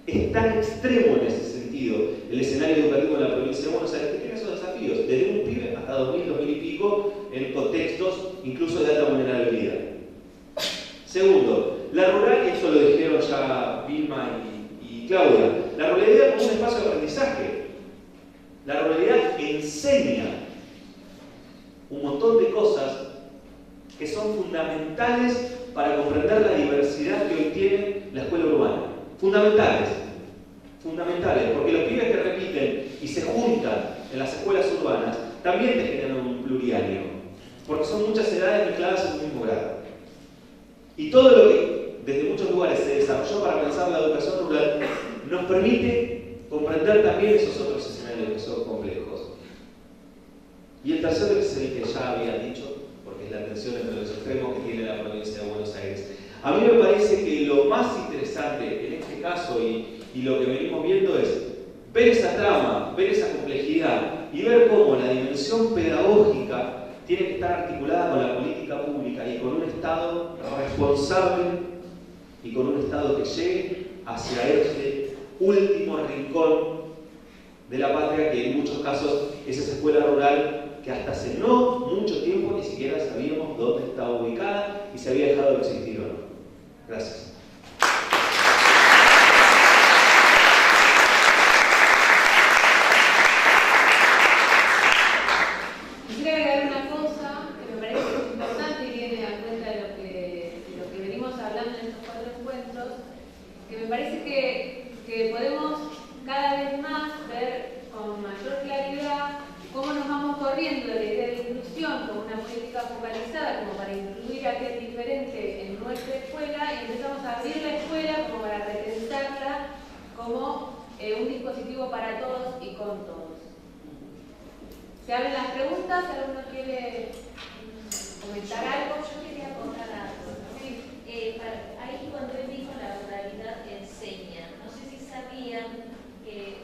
Es tan extremo en ese sentido el escenario educativo de la provincia de Buenos Aires que tiene esos desafíos, desde un pibe hasta 2000, 2000 y pico, en contextos incluso de alta vulnerabilidad. Segundo, la rural, y eso lo dijeron ya Vilma y Claudia, la ruralidad como un espacio de aprendizaje. La ruralidad enseña un montón de cosas que son fundamentales para comprender la diversidad que hoy tiene la escuela urbana. Fundamentales, porque los pibes que repiten y se juntan en las escuelas urbanas también te generan un pluriaño, porque son muchas edades mezcladas en un mismo grado. Y todo lo que desde muchos lugares se desarrolló para pensar la educación rural nos permite comprender también esos otros escenarios que son complejos. Y el tercero es el que ya había dicho, porque es la tensión entre los extremos que tiene la provincia de Buenos Aires. A mí me parece que lo más interesante en este caso y lo que venimos viendo es ver esa trama, ver esa complejidad y ver cómo la dimensión pedagógica tiene que estar articulada con la política pública y con un Estado responsable y con un Estado que llegue hacia ese último rincón de la patria que en muchos casos es esa escuela rural que hasta hace no mucho tiempo ni siquiera sabíamos dónde estaba ubicada y si había dejado de existir o no. Gracias. Quisiera agregar una cosa que me parece que es importante y viene a cuenta de lo que venimos hablando en estos 4 encuentros, que me parece que podemos cada vez más ver con mayor claridad cómo nos vamos corriendo de la idea de inclusión como una política focalizada, como para incluir a aquel diferente en nuestra escuela, y empezamos a abrir la escuela como para repensarla como un dispositivo para todos y con todos. Se abren las preguntas, ¿alguno quiere comentar algo? Yo quería contar algo. Sí. Ahí cuando él dijo la ruralidad enseña, no sé si sabían que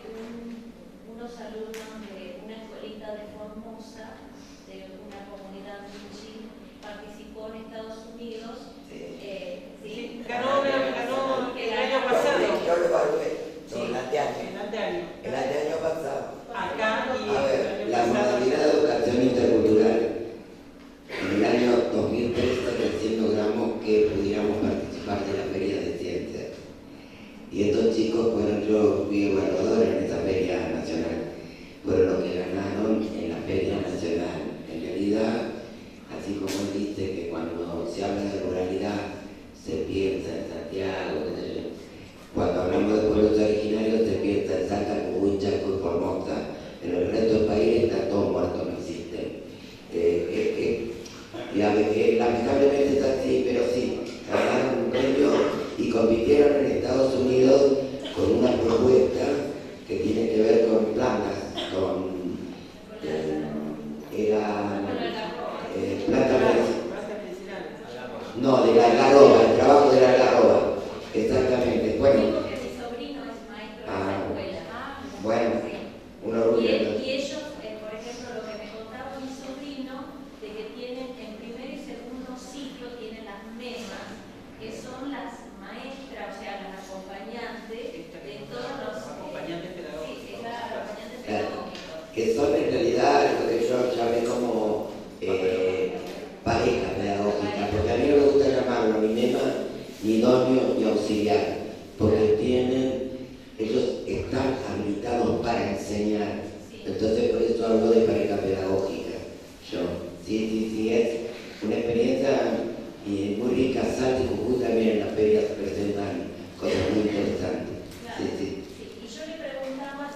unos alumnos de una escuelita de Formosa, de una comunidad michi, participó en Estados Unidos. Sí. Ganó el año pasado. Yo lo evalué, Sí. el año pasado. Acá y A ver, el la año pasado. modalidad de educación intercultural. En el año 2013 recién logramos que pudiéramos participar de la Feria de Ciencias. Y estos chicos fueron, yo fui evaluador en esa Feria Nacional, fueron los que ganaron en la Feria Nacional. En realidad, así como él dice que cuando se habla de ruralidad se piensa en Santiago, qué sé yo. Cuando hablamos de pueblos originarios se piensa en Salta, Jujuy, Chaco y Formosa. En el resto del país está todo muerto, no existe. Lamentablemente es así, pero sí, ganaron un premio y compitieron en Estados Unidos con una propuesta que tiene que ver con plantas, no, de la algarroba, el trabajo de la algarroba, exactamente. Bueno, Digo que mi sobrino es maestro de la escuela. bueno, Sí. un orgullo. Y ellos, por ejemplo, lo que me contaba mi sobrino, de que tienen en primer y segundo ciclo, tienen las mesas, que son las maestras, o sea, las acompañantes de todos los... Acompañantes pedagógicos. Sí, acompañantes pedagógicos. Que son en realidad lo que yo llamé como pareja pedagógica, porque a mí no me gusta llamarlo ni nema, ni idóneo, ni auxiliar, porque ellos están habilitados para enseñar. Entonces por eso hablo de pareja pedagógica. Yo, sí, es una experiencia muy rica. Salta y Jujuy también en las ferias presentan cosas muy interesantes. Claro. Sí. Y yo le preguntaba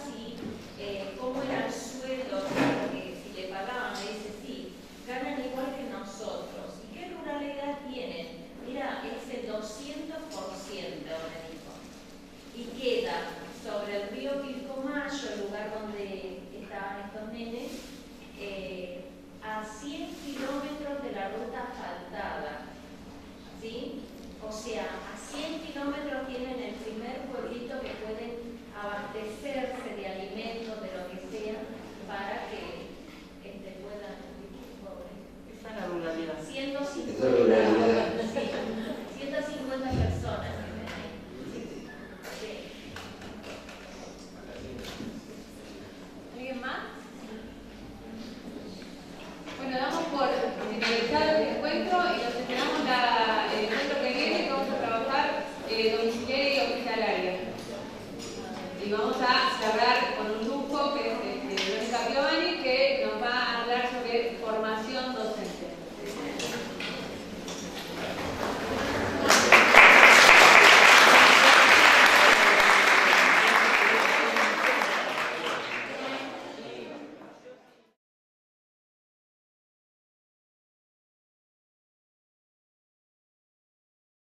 cómo era el sueldo, si le pagaban, me dice sí, ganan igual que nosotros. ¿Y qué ruralidad tienen? Mira, es el 200%, me dijo. Y queda sobre el río Pilco 100 kilómetros de la ruta asfaltada, ¿sí? O sea, a 100 kilómetros tienen el primer pueblito que pueden abastecerse de alimentos, de lo que sea, para que puedan vivir pobres. Esa es la ruralidad. 150, Esa es la ruralidad. sí, 150 personas que ven ahí. Sí. ¿Alguien más? Bueno, damos por finalizado el encuentro y nos esperamos el encuentro que viene, que vamos a trabajar domiciliaria y hospitalaria. Y vamos a